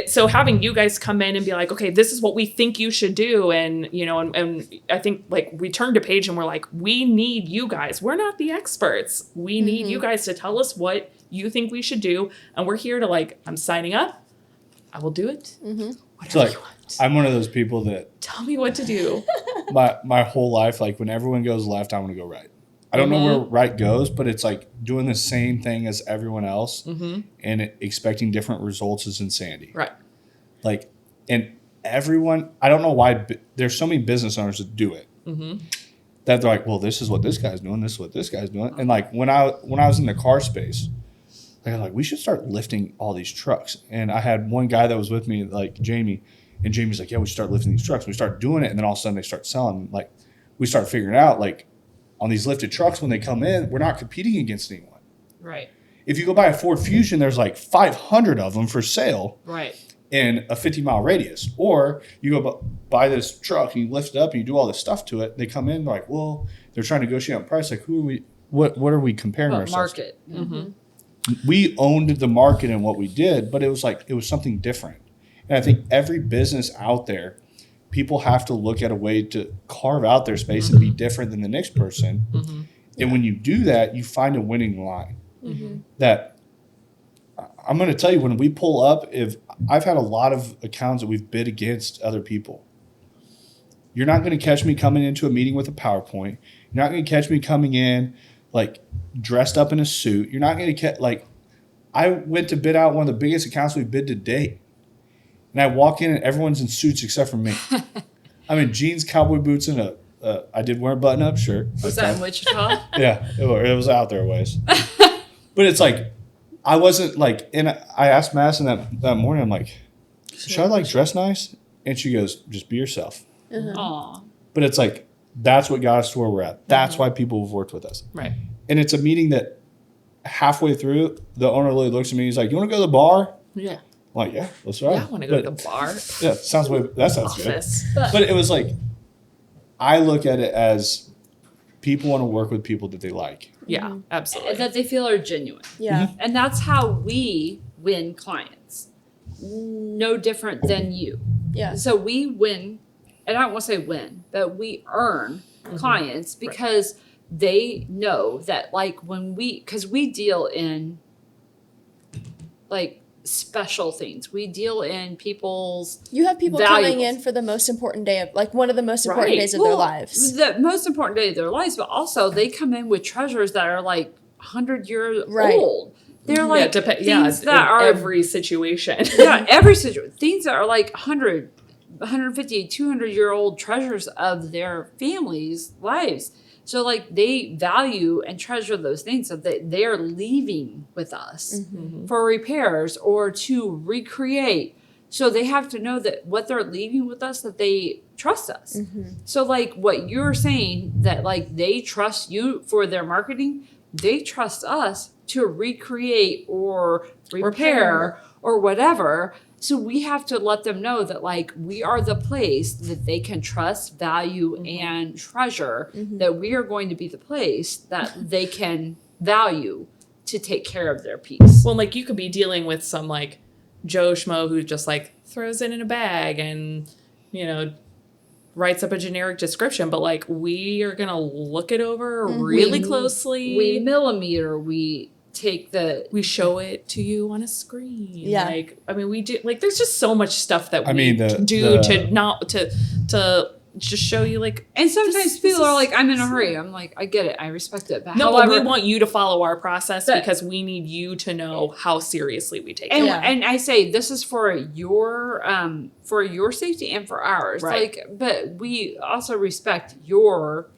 so having you guys come in and be like, okay, this is what we think you should do. And, you know, and I think like we turned to Paige and we're like, we need you guys. We're not the experts. We need you guys to tell us what you think we should do. And we're here to like, I'm signing up. I will do it. So like, I'm one of those people that Tell me what to do. my whole life, like when everyone goes left, I want to go right. I don't know where right goes, but it's like doing the same thing as everyone else and expecting different results is insanity. Right. Like, and everyone, I don't know why there's so many business owners that do it. That they're like, well, this is what this guy's doing. This is what this guy's doing. And like when I was in the car space, I was like, we should start lifting all these trucks. And I had one guy that was with me, like Jamie, and Jamie's like, yeah, we should start lifting these trucks. We start doing it. And then all of a sudden they start selling. Like we start figuring out like, on these lifted trucks, when they come in, we're not competing against anyone. Right. If you go buy a Ford Fusion, there's like 500 of them for sale in a 50-mile radius. Or you go buy this truck and you lift it up and you do all this stuff to it. They come in like, well, they're trying to negotiate on price. Like, who are we? What are we comparing ourselves market. to? We owned the market and what we did, but it was something different. And I think every business out there, people have to look at a way to carve out their space and be different than the next person. And when you do that, you find a winning line. That I'm going to tell you, when we pull up, if I've had a lot of accounts that we've bid against other people, you're not going to catch me coming into a meeting with a PowerPoint. You're not going to catch me coming in like dressed up in a suit. You're not going to catch, like, I went to bid out one of the biggest accounts we've bid to date. And I walk in and everyone's in suits except for me. I'm in jeans, cowboy boots, and I did wear a button-up shirt. Was that in Wichita? Yeah, it was out there ways. But it's like, I wasn't like, and I asked Madison that morning, I'm like, should I like dress nice? And she goes, just be yourself. Aw. But it's like, that's what got us to where we're at. That's why people have worked with us. Right. And it's a meeting that halfway through, the owner literally looks at me, he's like, you want to go to the bar? Yeah. I'm like, yeah, let's ride. Yeah, I want to go to the bar. Yeah, that sounds Office. good. But it was like, I look at it as people want to work with people that they like. Yeah, absolutely. That they feel are genuine. Yeah. And that's how we win clients. No different than you. Yeah. So we win, and I don't want to say win, but we earn clients because they know that like because we deal in like special things. We deal in people's You have people valuables. coming in for the most important day of, like, one of the most important days of their lives. The most important day of their lives, but also they come in with treasures that are like 100 years Right. old. They're like things that are every situation. every situation. Things that are like 100, 150, 200-year-old treasures of their families' lives. So like they value and treasure those things so that they're leaving with us for repairs or to recreate. So they have to know that what they're leaving with us, that they trust us. So like what you're saying, that like they trust you for their marketing, they trust us to recreate or repair or whatever. So we have to let them know that like we are the place that they can trust, value, and treasure, that we are going to be the place that they can value to take care of their piece. Well, like you could be dealing with some like Joe Schmo who just like throws it in a bag and, you know, writes up a generic description, but like we are going to look it over really closely. We millimeter, we show it to you on a screen. Yeah. Like, I mean, we do, like, there's just so much stuff that to just show you, like, and sometimes people are like, I'm in a hurry. I'm like, I get it. I respect it. But but we want you to follow our process because we need you to know how seriously we take it. And I say, this is for your safety and for ours. Right. Like, but we also respect your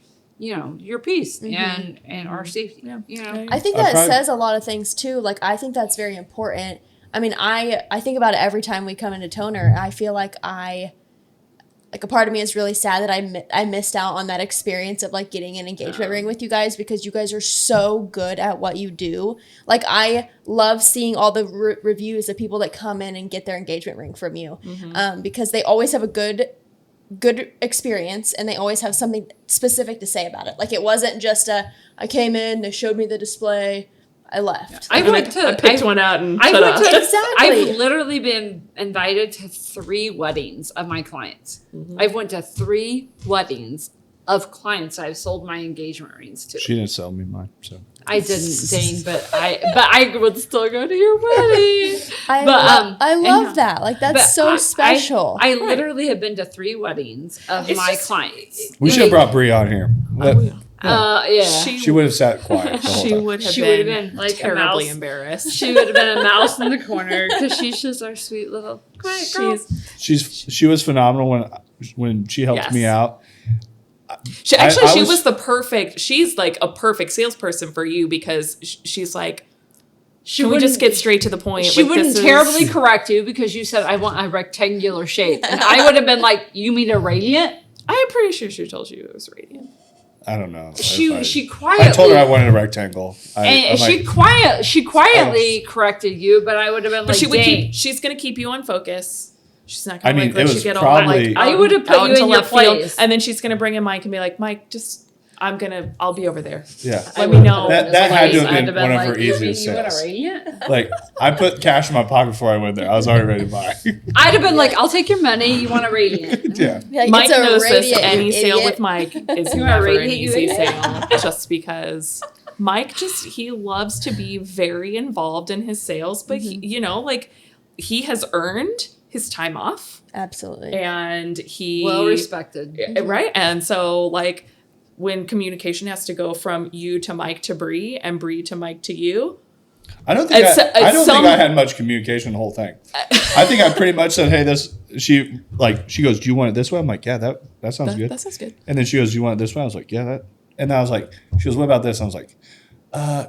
piece and our safety. Yeah. You know, I think that says a lot of things too. Like, I think that's very important. I mean, I think about it every time we come into Toner. I feel like a part of me is really sad that I missed out on that experience of like getting an engagement ring with you guys, because you guys are so good at what you do. Like, I love seeing all the reviews of people that come in and get their engagement ring from you, because they always have a good experience and they always have something specific to say about it. Like, it wasn't just I came in, they showed me the display, I left. I picked one out and Exactly. I've literally been invited to 3 weddings of my clients. I've went to 3 weddings of clients I've sold my engagement rings to. She didn't sell me mine, so. I didn't, Dane, but I would still go to your wedding. I love that. Like, that's so special. I literally have been to 3 weddings of my clients. We should have brought Brie on here. She would have sat quiet the whole She time. would have been like terribly embarrassed. She would have been a mouse in the corner because she's just our sweet little quiet girl. She was phenomenal when she helped me out. She was the perfect. She's like a perfect salesperson for you because she's like, can we just get straight to the point? She wouldn't terribly correct you because you said I want a rectangular shape, and I would have been like, "You mean a radiant?" I'm pretty sure she told you it was radiant. I don't know. She quietly. I told her I wanted a rectangle. She quietly corrected you, but I would have been like, she's gonna keep you on focus. She's not gonna let you get all probably, like I would have put you in your place. And then she's gonna bring in Mike and be like, Mike, I'll be over there. Yeah. Let me know. That had to have been one of her easiest sales. Like, I put cash in my pocket before I went there. I was already ready to buy. I'd have been like, I'll take your money. You want a radiant? Yeah. Mike knows this. Any sale with Mike is never an radiant, easy sale. Just because Mike he loves to be very involved in his sales, but he has earned his time off. Absolutely. And he well respected. Right. And so like when communication has to go from you to Mike to Bree and Bree to Mike to you. I don't think I had much communication the whole thing. I think I pretty much said, hey, she goes, do you want it this way? I'm like, yeah, that sounds good. That sounds good. And then she goes, do you want it this way? I was like, yeah, that. And then I was like, she goes, what about this? I was like,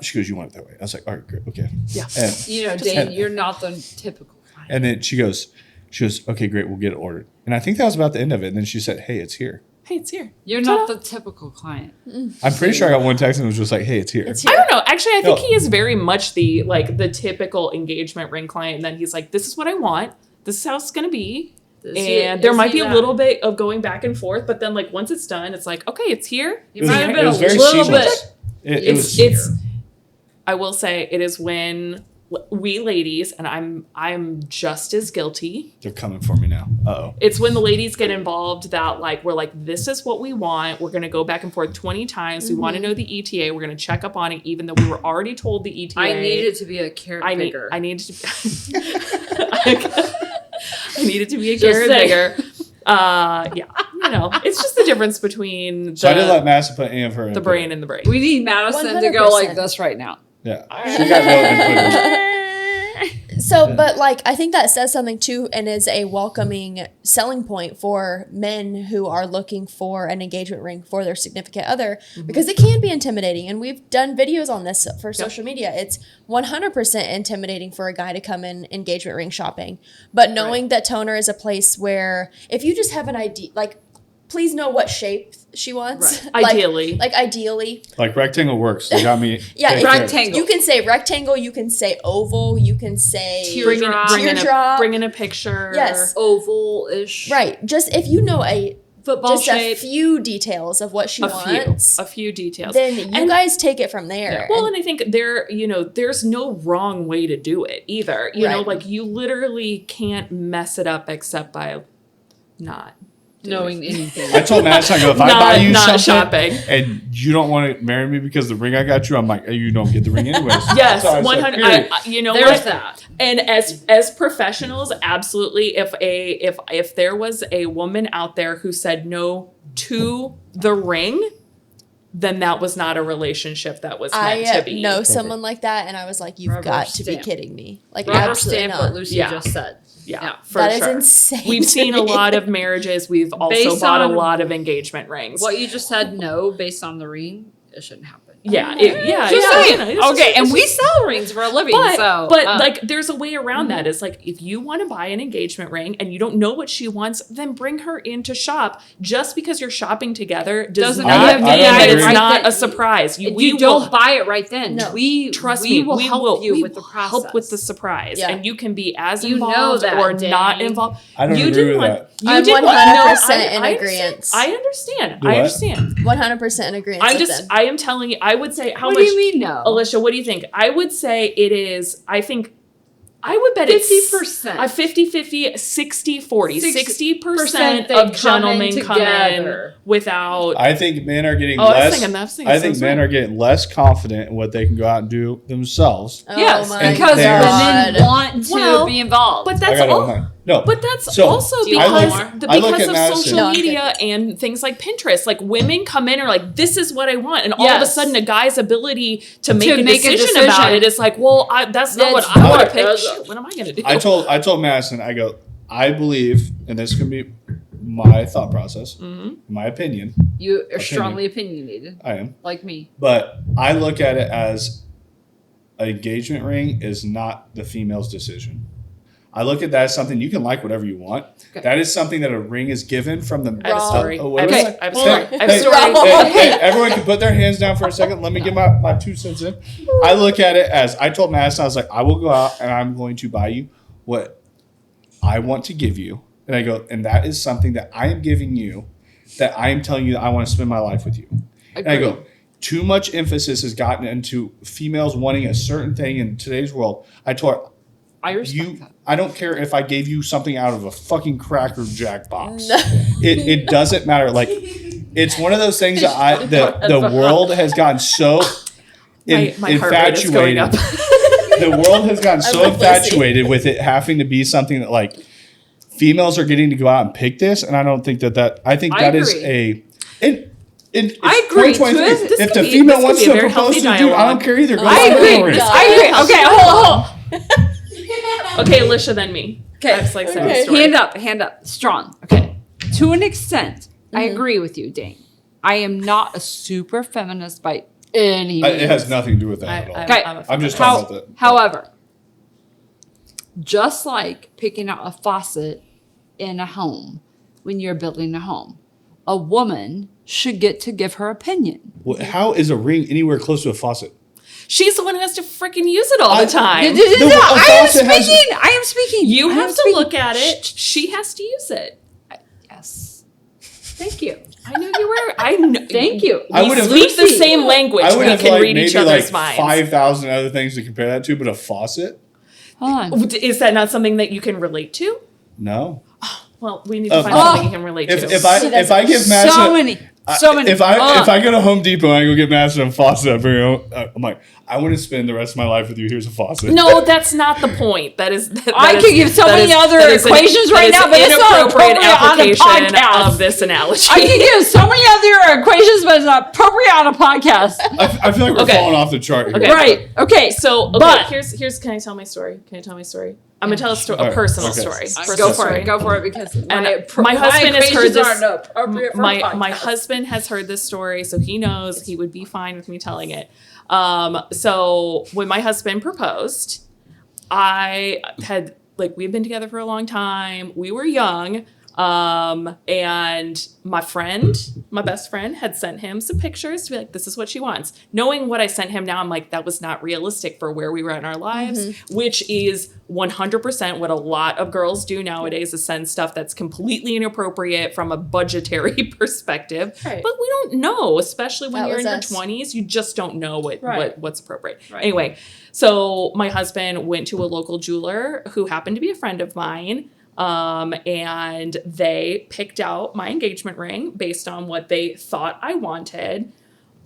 she goes, you want it that way? I was like, all right, great. Okay. Yeah. And, Dane, you're not the typical client. And then she goes, okay, great, we'll get it ordered. And I think that was about the end of it. And then she said, hey, it's here. Hey, it's here. You're not the typical client. I'm pretty sure I got one text and it was just like, hey, it's here. I don't know. Actually, I think he is very much the typical engagement ring client. And then he's like, this is what I want. This is how it's going to be. And there might be a little bit of going back and forth. But then like once it's done, it's like, okay, it's here. You might have been a little bit. It's I will say it is when we ladies, and I'm just as guilty. They're coming for me now. Uh-oh. It's when the ladies get involved that like we're like, this is what we want. We're gonna go back and forth 20 times. We want to know the ETA. We're gonna check up on it, even though we were already told the ETA. I needed to be a carrot bigger. I needed to. I needed to be a carrot bigger. It's just the difference between. So I didn't let Madison put any of her the brain and the brain. We need Madison to go like this right now. Yeah, she got no input. So, but like, I think that says something too, and is a welcoming selling point for men who are looking for an engagement ring for their significant other, because it can be intimidating. And we've done videos on this for social media. It's 100% intimidating for a guy to come in engagement ring shopping. But knowing that Toner is a place where if you just have an idea, like, please know what shape she wants. Right. Ideally. Like ideally. Like rectangle works. They got me. Yeah, rectangle. You can say rectangle. You can say oval. You can say teardrop. Bring in a picture. Yes. Oval-ish. Right. Just if you know football just shape. a few details of what she wants. A few details. Then you guys take it from there. Yeah. Well, and I think there's no wrong way to do it either. You know, like you literally can't mess it up except by not knowing anything. I told Madison, I go, if I buy you something shopping. and you don't want to marry me because the ring I got you, I'm like, you don't get the ring anyways. Yes, 100. You know, there's that. And as professionals, absolutely. If there was a woman out there who said no to the ring, then that was not a relationship that was meant to be. I know someone like that, and I was like, you've got to be kidding me. Like, Rubber absolutely stamp not. what Lucy just said. Yeah, for that sure. is insane. We've seen a lot of marriages. We've also bought a lot of engagement rings. What you just said, no, based on the ring, it shouldn't happen. Yeah, okay, and we sell rings for a living, but like, there's a way around that. It's like, if you want to buy an engagement ring and you don't know what she wants, then bring her in to shop. Just because you're shopping together doesn't not mean that it's not a surprise. You don't buy it right then. No. Trust me, we will help you with the process. Help with the surprise, and you can be as involved or not involved. I don't agree with that. I'm 100% in agreement. I understand. 100% in agreement. I am telling you. I would say how much. What do you mean no? Alisha, what do you think? I would say it is. I would bet 50%. 50-50, 60-40. 60% of gentlemen come in without. I think men are getting less. I think men are getting less confident in what they can go out and do themselves. Yes, because women want to be involved. But that's all. No, but that's also because of social Madison. media and things like Pinterest. Like, women come in and are like, "This is what I want," and all of a sudden, a guy's ability to make a decision about it is like, "Well, that's not what I want to pick. Shit, what am I going to do?" I told Madison, I go, I believe, and this can be my thought process, my opinion. You are strongly opinionated. I am, like me, but I look at it as an engagement ring is not the female's decision. I look at that as something you can like whatever you want. Okay. That is something that a ring is given from the. I have a story. I have a story. Hey, everyone can put their hands down for a second. Let me get my 2 cents in. I look at it as, I told Madison, I was like, I will go out and I'm going to buy you what I want to give you. And I go, and that is something that I am giving you, that I am telling you that I want to spend my life with you. And I go, too much emphasis has gotten into females wanting a certain thing in today's world. I told her, I respect that. I don't care if I gave you something out of a fucking Cracker Jack box. It doesn't matter. Like, it's one of those things that the world has gotten so infatuated. The world has gotten so infatuated with it having to be something that, like, females are getting to go out and pick this, and I don't think that I think that is a. I agree. If the female wants to propose to you, I don't care either. I agree. Okay, hold on. Okay, Alisha, then me. Okay. Hand up. Strong. Okay. To an extent, I agree with you, Dane. I am not a super feminist by any means. It has nothing to do with that at all. Okay. I'm just talking about that. However, just like picking out a faucet in a home when you're building a home, a woman should get to give her opinion. Well, how is a ring anywhere close to a faucet? She's the one who has to freaking use it all the time. I am speaking. You have to look at it. She has to use it. Yes. Thank you. I knew you were. I know. Thank you. We speak the same language. We can read each other's minds. 5,000 other things to compare that to, but a faucet? Hold on. Is that not something that you can relate to? No. Well, we need to find something you can relate to. If I give Madison so many. If I go to Home Depot and I go get Madison a faucet, I'm like, I want to spend the rest of my life with you. Here's a faucet. No, that's not the point. I could give so many other equations right now, but it's not appropriate on a podcast. Of this analogy, I could give so many other equations, but it's not appropriate on a podcast. I feel like we're falling off the chart here. Okay. Right. Okay. So, but here's. Can I tell my story? I'm gonna tell a personal story. Go for it, because my husband has heard this. My husband has heard this story, so he knows he would be fine with me telling it. So when my husband proposed, I had we had been together for a long time. We were young. And my best friend had sent him some pictures to be like, this is what she wants. Knowing what I sent him now, I'm like, that was not realistic for where we were in our lives, which is 100% what a lot of girls do nowadays, is send stuff that's completely inappropriate from a budgetary perspective. Right. But we don't know, especially when That you're in was your us. 20s, you just don't know what's appropriate. Right. Anyway, so my husband went to a local jeweler who happened to be a friend of mine. And they picked out my engagement ring based on what they thought I wanted,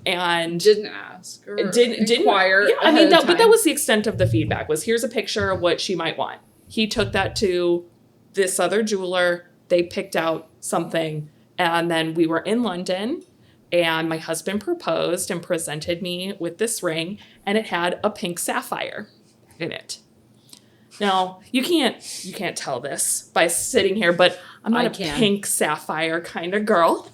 and Didn't ask or didn't inquire. Yeah, I mean, ahead of but that time. was the extent of the feedback. Was here's a picture of what she might want. He took that to this other jeweler. They picked out something, and then we were in London, and my husband proposed and presented me with this ring, and it had a pink sapphire in it. Now, you can't tell this by sitting here, but I'm not pink sapphire kind of girl.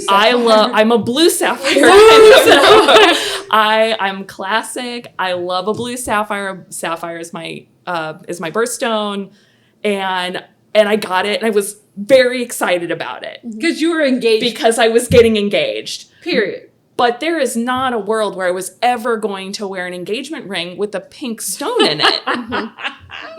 I'm a blue sapphire kind of girl. I'm classic. I love a blue sapphire. Sapphire is my birthstone, and I got it, and I was very excited about it Because you were engaged. because I was getting engaged. Period. But there is not a world where I was ever going to wear an engagement ring with a pink stone in it.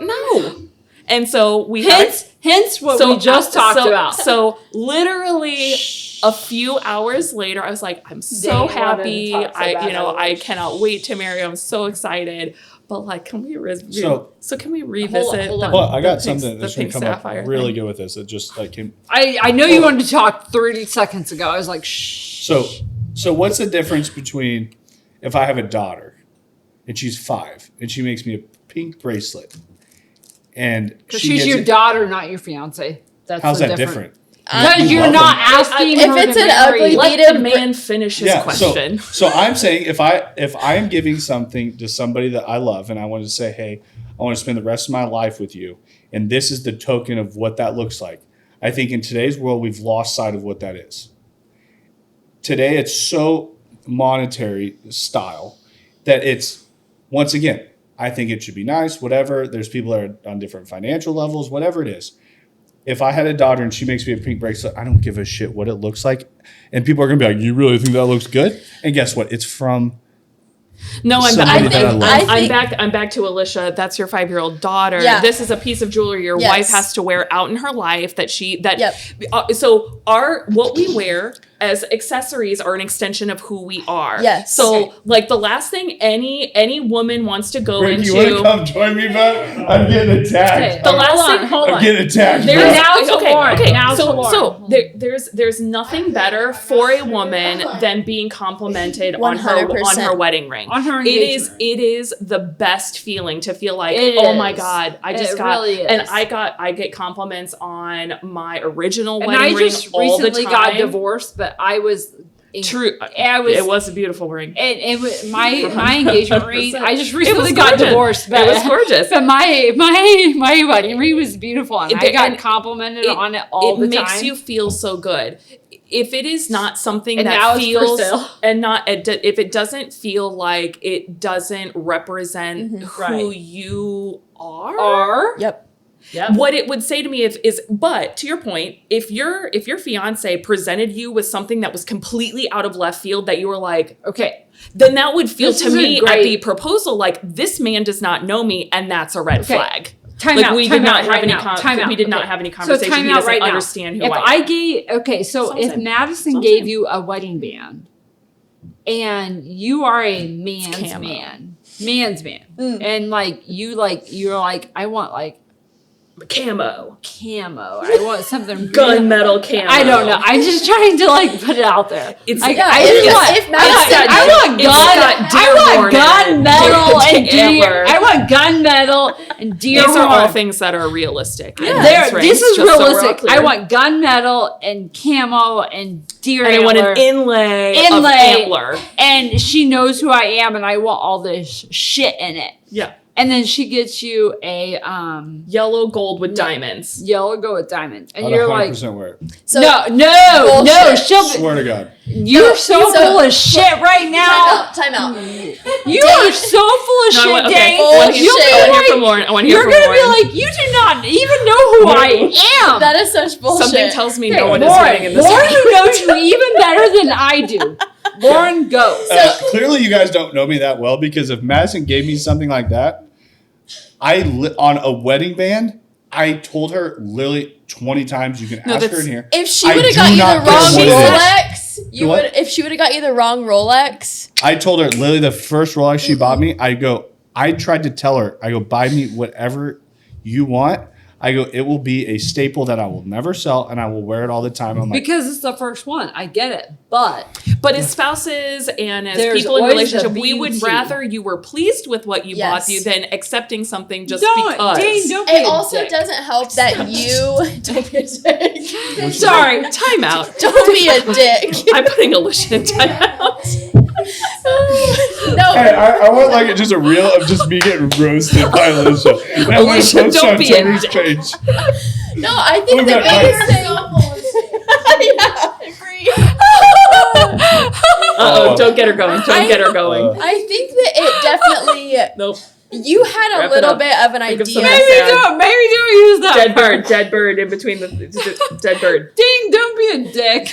No. And so we Hence what we just talked about. So literally a few hours later, I was like, I'm so happy. I cannot wait to marry. I'm so excited. But like, can we revisit? hold on. Well, I got the something that's going pink to come sapphire up really thing? good with this. It just like came. I know you wanted to talk 30 seconds ago. I was like, shh. So what's the difference between if I have a daughter and she's 5 and she makes me a pink bracelet and Because she she's gets your it- daughter, not your fiance. That's How's the that different? Because You you're love not them. asking If her it's to an marry ugly you. Let beaded the man finish his question. So I'm saying if I am giving something to somebody that I love and I want to say, hey, I want to spend the rest of my life with you, and this is the token of what that looks like. I think in today's world we've lost sight of what that is. Today it's so monetary style that it's, once again, I think it should be nice, whatever. There's people that are on different financial levels, whatever it is. If I had a daughter and she makes me a pink bracelet, I don't give a shit what it looks like. And people are going to be like, you really think that looks good? And guess what? It's from No, somebody that I love. I'm back to Alisha. That's your 5-year-old daughter. Yeah. This is a piece of jewelry your Yes. wife has to wear out in her life Yep. So what we wear as accessories are an extension of who we are. Yes. So like the last thing any woman wants to go Rick, into. you want to come join me, bud? I'm getting attacked. The last thing. Hold I'm on. getting attacked. There's, bud. Now to Lauren. Now to Lauren. So there's nothing better for a woman than being complimented on her 100%. wedding ring. On her it engagement ring. is the best feeling to feel like, It oh my is. God, I just It got, really is. and I get compliments on my original And wedding I ring just all the recently time. got divorced, but I was True, it was a beautiful ring. it was my engagement ring. I just It recently was got gorgeous. divorced, but It was gorgeous. But my wedding ring was beautiful, and I got And complimented on it all the time. It makes you feel so good. If it is not something And that now it's for feels sale. and not if it doesn't feel like it doesn't represent who Right. you are, Or Yep. what it would say to me is, but to your point, if your fiance presented you with something that was completely out of left field that you were like, okay, then that would feel This to is a me great- at the proposal like this man does not know me, and that's a red Okay. flag. time Like out. we time did not out have right any now. Time out. we did not Okay. have any So conversation. time He out doesn't right now. understand who If I am. gave so That's if what I'm Madison saying. gave you a wedding band, and you are a man's camo. man, and you're like I want like Camo. camo. I want something Gunmetal camo. I don't know. I'm just trying to like put it out there. It's like, yeah, I if- just want. if Madison- I want It's got gunmetal and deer. antler. I want gunmetal and deer. These are all horn. things that are realistic. in There, these rings, this is just so we're all realistic. clear. I want gunmetal and camo and deer and I want antler. an inlay of Inlay. antler. And she knows who I am, and I want all this shit in it. Yeah. And then she gets you a Yellow gold with diamonds. yellow gold with diamonds. And I'd you're like, 100% wear it. So no, bullshit. Swear to God. you're so full of shit right now. Time out. You are so full of shit, Dane. I wanna hear You'll be like, from Lauren. I want to hear you're from gonna Lauren. be like, you do not even know who I am. That is such bullshit. Something tells me no one is Lauren, winning in this Lauren game. who knows you even better than I do. Lauren, go. Clearly, you guys don't know me that well because if Madison gave me something like that, on a wedding band, I told her literally 20 times. You can ask her in here. If she I would have do got you not the wrong care what it Rolex, you would. If she would have got you the wrong Rolex, I told her literally the first Rolex she bought me. I tried to tell her. I go, buy me whatever you want. I go, it will be a staple that I will never sell, and I will wear it all the time. I'm like, Because it's the first one. I get it. But as spouses and as There's people in always relationship, the we would beauty. rather you were pleased with what you bought Yes. you than accepting something just Dane, because. don't be it a also dick. doesn't help that you don't be a dick. Sorry, time out. Don't be a dick. I'm putting Alisha in time out. No, hey, I want like just a reel of just me getting roasted by Alisha. And I'm gonna Alisha, post don't on be a Tony's dick. page. no. I think Look the at biggest Mike. thing. Yeah, I agree. Don't get her going. Don't get her going. I think that it definitely. Nope. You had Wrap a it little up. bit of an Think of idea. something Maybe don't use that. Dead bird in between the dead bird. Ding, don't be a dick.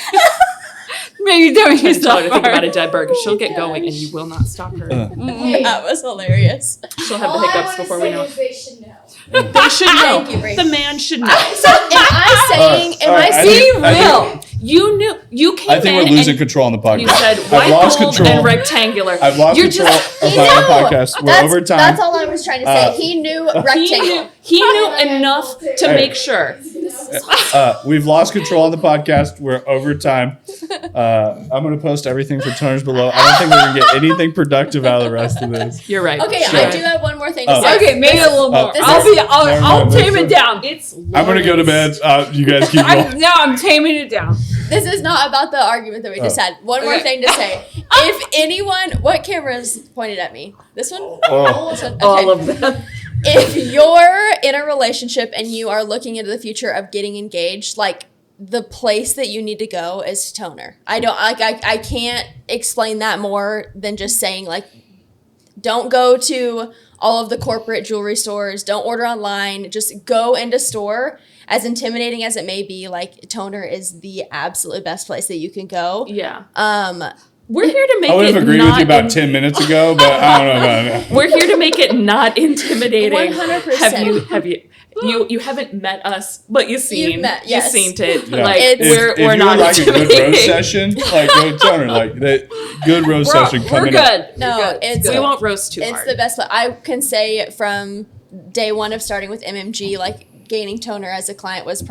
Maybe don't I'm use trying to that think about part. a dead bird because she'll get going and you will not stop her. That was hilarious. She'll have the hiccups before we know. They should know. They should know. Thank you, Grace. The man should know. So am I saying? Am I I saying? think- I think- You knew. You came I think in we're losing and control on the podcast. you said I've white lost gold control. and rectangular. I've lost You're control just- of He my own knew. podcast. We're That's, over time. that's all I was trying to say. He knew rectangle. He knew enough to Hey. make sure. We've lost control on the podcast. We're over time. I'm going to post everything for toners below. I don't think we're going to get anything productive out of the rest of this. You're right. Okay, Sure. I do have one more thing to Oh. say. Okay, maybe a little more. this I'll is- I'll Never tame mind. it down. It's. I'm going to go to bed. You guys keep going. I'm taming it down. This is not about the argument that we just had. One more Okay. thing to say. If anyone, what camera's pointed at me? This one? Oh. This one? Okay. All of them. If you're in a relationship and you are looking into the future of getting engaged, like the place that you need to go is toner. I can't explain that more than just saying like, don't go to all of the corporate jewelry stores. Don't order online. Just go into store. As intimidating as it may be, like toner is the absolute best place that you can go. Yeah. Um, We're here to make I would it have agreed not with you about 10 minutes ago, but I don't know about it. We're here to make it not intimidating. 100%. Have you haven't met us, but you've seen. met, yes. You've seen it. Yeah. Like It's- we're If you not would like a good intimidating. roast session, like go to toner. Like that good roast session We're coming good. up. No, We're good. it's- We won't roast too it's hard. the best. I can say from day one of starting with MMG, like gaining toner as a client was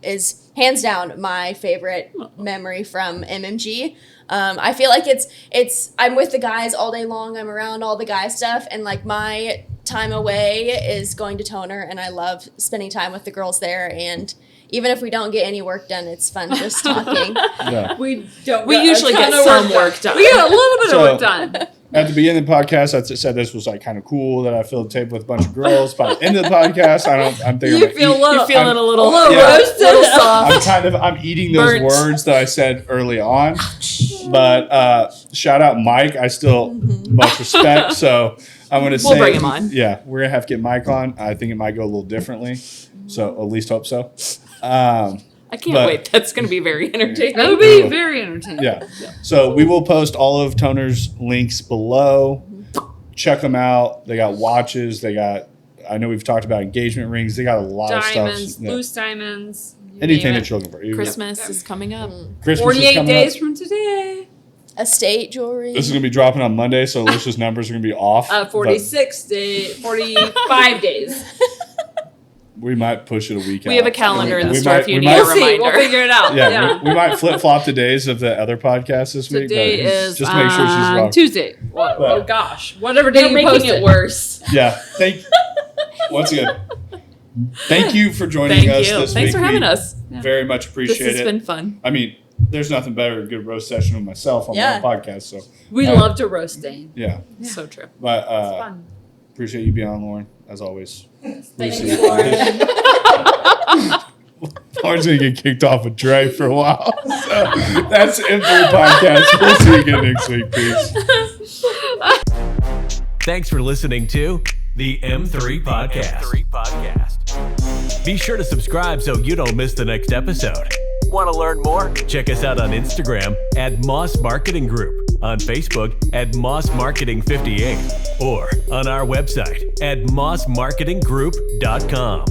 is hands down my favorite memory from MMG. I feel like it's I'm with the guys all day long. I'm around all the guy stuff, and like my time away is going to toner, and I love spending time with the girls there. And even if we don't get any work done, it's fun just talking. Yeah. We usually get some work done. We get a little bit So- of work done. At the beginning of the podcast, I said this was like kind of cool that I filled the table with a bunch of girls. By the end of the podcast, I'm thinking You feel You're feeling a little yeah. roasted. little soft. I'm eating those Burnt. words that I said early on. But shout out Mike. I still much respect. So I'm going to say, We'll bring him on. Yeah, we're going to have to get Mike on. I think it might go a little differently. So at least hope so. I can't But- wait. That's going to be very entertaining. That would be very entertaining. Yeah. So we will post all of Toner's links below. Check them out. They got watches. I know we've talked about engagement rings. They got a lot Diamonds, of stuff. Yeah. loose diamonds. you Anything name it. that you're looking for. Christmas is coming up. Christmas is 48 coming days up. from today. Estate jewelry. This is going to be dropping on Monday, so Alicia's numbers are going to be off. but 45 days. We might push it a week out. We have a calendar in the We store might- if you we need might- a We'll see. reminder. We'll figure it out. Yeah, we might flip flop the days of the other podcasts this week. Today but is just make sure she's wrong. Tuesday. Oh gosh, whatever day You're you making post it worse. Yeah. Once again, thank you for joining Thank us you. this Thanks week. for having We us. Very much This appreciate has it. been fun. I mean, there's nothing better than a good roast session with myself on Yeah. my podcast. So We Uh, love to roast Dane. yeah, So true. but It's fun. Appreciate you being on, Lauren, as always. Thank you, Lauren. Lauren's going to get kicked off with Dre for a while. So that's the M3 Podcast. We'll see you again next week. Peace. Thanks for listening to the M3 Podcast. Be sure to subscribe so you don't miss the next episode. Want to learn more? Check us out on Instagram at Moss Marketing Group, on Facebook at Moss Marketing 58, or on our website at mossmarketinggroup.com.